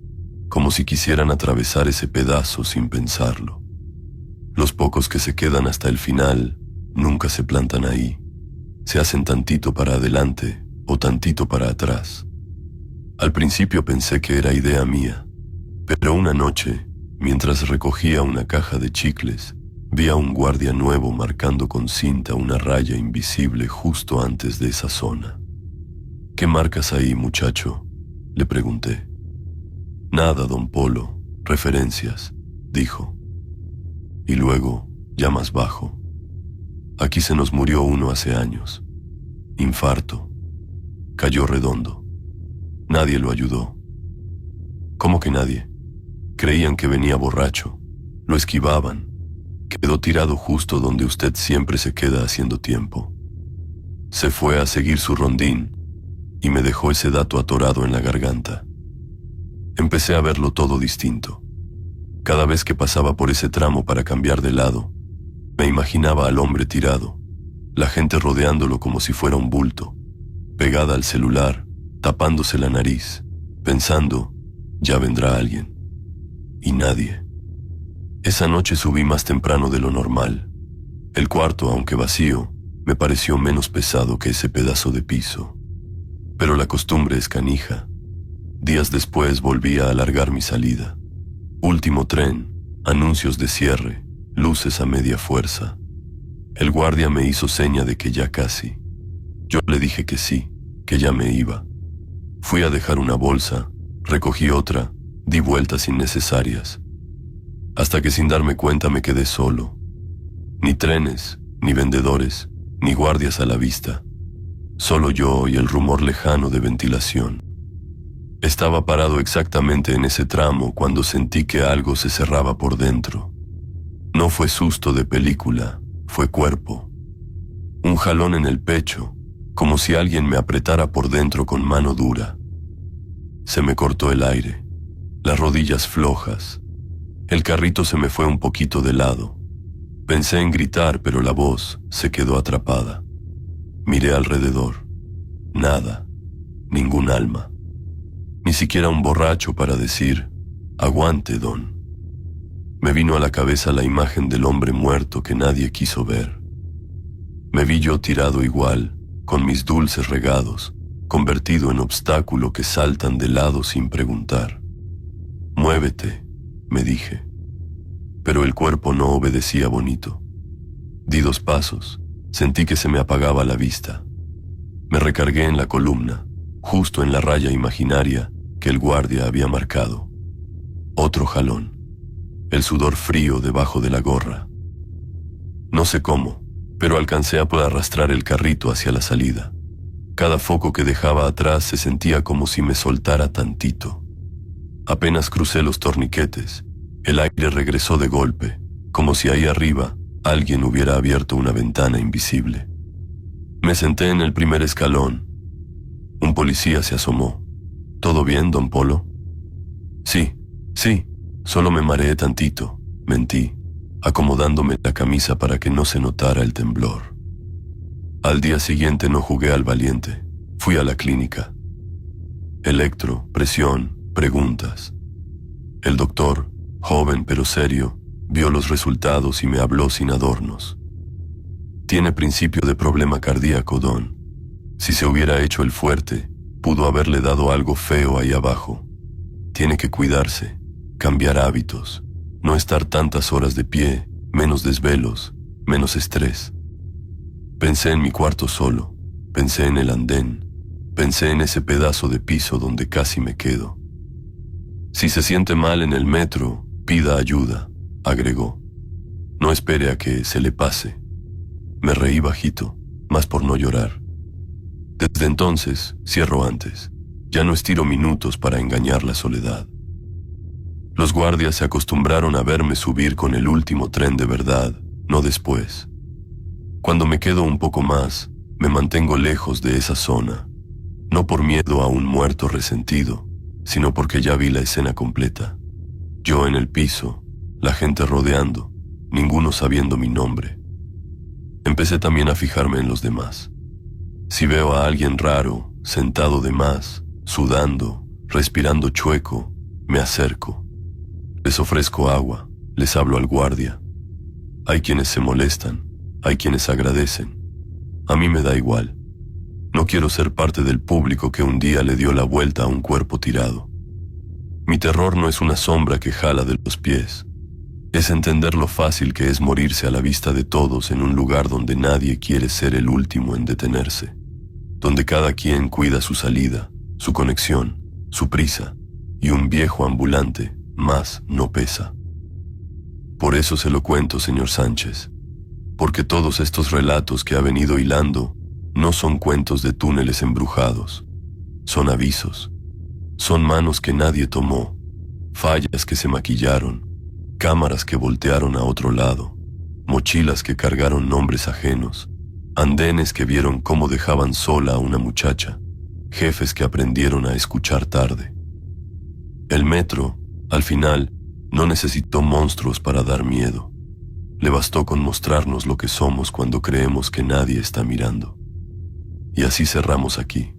como si quisieran atravesar ese pedazo sin pensarlo. Los pocos que se quedan hasta el final nunca se plantan ahí, se hacen tantito para adelante o tantito para atrás. Al principio pensé que era idea mía, pero una noche, mientras recogía una caja de chicles, vi a un guardia nuevo marcando con cinta una raya invisible justo antes de esa zona. ¿Qué marcas ahí, muchacho?, le pregunté. Nada, don Polo, referencias, dijo. Y luego, ya más bajo, aquí se nos murió uno hace años. Infarto. Cayó redondo. Nadie lo ayudó. ¿Cómo que nadie? Creían que venía borracho. Lo esquivaban. Quedó tirado justo donde usted siempre se queda haciendo tiempo. Se fue a seguir su rondín y me dejó ese dato atorado en la garganta. Empecé a verlo todo distinto. Cada vez que pasaba por ese tramo para cambiar de lado, me imaginaba al hombre tirado, la gente rodeándolo como si fuera un bulto, pegada al celular, tapándose la nariz, pensando, ya vendrá alguien. Y nadie. Esa noche subí más temprano de lo normal. El cuarto, aunque vacío, me pareció menos pesado que ese pedazo de piso. Pero la costumbre es canija. Días después volví a alargar mi salida. Último tren, anuncios de cierre, luces a media fuerza. El guardia me hizo seña de que ya casi. Yo le dije que sí, que ya me iba. Fui a dejar una bolsa, recogí otra, di vueltas innecesarias. Hasta que sin darme cuenta me quedé solo. Ni trenes, ni vendedores, ni guardias a la vista. Solo yo y el rumor lejano de ventilación. Estaba parado exactamente en ese tramo cuando sentí que algo se cerraba por dentro. No fue susto de película, fue cuerpo. Un jalón en el pecho, como si alguien me apretara por dentro con mano dura. Se me cortó el aire, las rodillas flojas. El carrito se me fue un poquito de lado. Pensé en gritar, pero la voz se quedó atrapada. Miré alrededor. Nada, ningún alma. Ni siquiera un borracho para decir, aguante, don. Me vino a la cabeza la imagen del hombre muerto que nadie quiso ver. Me vi yo tirado igual, con mis dulces regados, convertido en obstáculo que saltan de lado sin preguntar. Muévete, me dije. Pero el cuerpo no obedecía bonito. Di 2 pasos. Sentí que se me apagaba la vista. Me recargué en la columna, justo en la raya imaginaria que el guardia había marcado. Otro jalón. El sudor frío debajo de la gorra. No sé cómo, pero alcancé a poder arrastrar el carrito hacia la salida. Cada foco que dejaba atrás se sentía como si me soltara tantito. Apenas crucé los torniquetes, el aire regresó de golpe, como si ahí arriba alguien hubiera abierto una ventana invisible. Me senté en el primer escalón. Un policía se asomó. ¿Todo bien, don Polo? Sí, solo me mareé tantito, mentí, acomodándome la camisa para que no se notara el temblor. Al día siguiente no jugué al valiente, fui a la clínica. Electro, presión, preguntas. El doctor, joven pero serio, vio los resultados y me habló sin adornos. Tiene principio de problema cardíaco, don. Si se hubiera hecho el fuerte, pudo haberle dado algo feo ahí abajo. Tiene que cuidarse, cambiar hábitos, no estar tantas horas de pie, menos desvelos, menos estrés. Pensé en mi cuarto solo, pensé en el andén, pensé en ese pedazo de piso donde casi me quedo. Si se siente mal en el metro, pida ayuda, agregó. No espere a que se le pase. Me reí bajito, más por no llorar. Desde entonces, cierro antes. Ya no estiro minutos para engañar la soledad. Los guardias se acostumbraron a verme subir con el último tren de verdad, no después. Cuando me quedo un poco más, me mantengo lejos de esa zona, no por miedo a un muerto resentido, sino porque ya vi la escena completa. Yo en el piso, la gente rodeando, ninguno sabiendo mi nombre. Empecé también a fijarme en los demás. Si veo a alguien raro, sentado de más, sudando, respirando chueco, me acerco. Les ofrezco agua, les hablo al guardia. Hay quienes se molestan, hay quienes agradecen. A mí me da igual. No quiero ser parte del público que un día le dio la vuelta a un cuerpo tirado. Mi terror no es una sombra que jala de los pies. Es entender lo fácil que es morirse a la vista de todos en un lugar donde nadie quiere ser el último en detenerse, donde cada quien cuida su salida, su conexión, su prisa, y un viejo ambulante más no pesa. Por eso se lo cuento, señor Sánchez, porque todos estos relatos que ha venido hilando no son cuentos de túneles embrujados, son avisos, son manos que nadie tomó, fallas que se maquillaron, cámaras que voltearon a otro lado, mochilas que cargaron nombres ajenos, andenes que vieron cómo dejaban sola a una muchacha, jefes que aprendieron a escuchar tarde. El metro, al final, no necesitó monstruos para dar miedo. Le bastó con mostrarnos lo que somos cuando creemos que nadie está mirando. Y así cerramos aquí.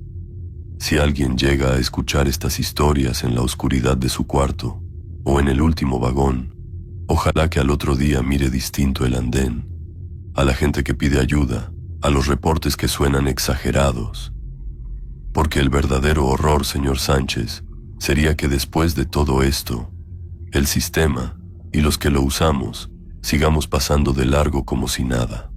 Si alguien llega a escuchar estas historias en la oscuridad de su cuarto o en el último vagón, ojalá que al otro día mire distinto el andén, a la gente que pide ayuda, a los reportes que suenan exagerados. Porque el verdadero horror, señor Sánchez, sería que después de todo esto, el sistema y los que lo usamos sigamos pasando de largo como si nada.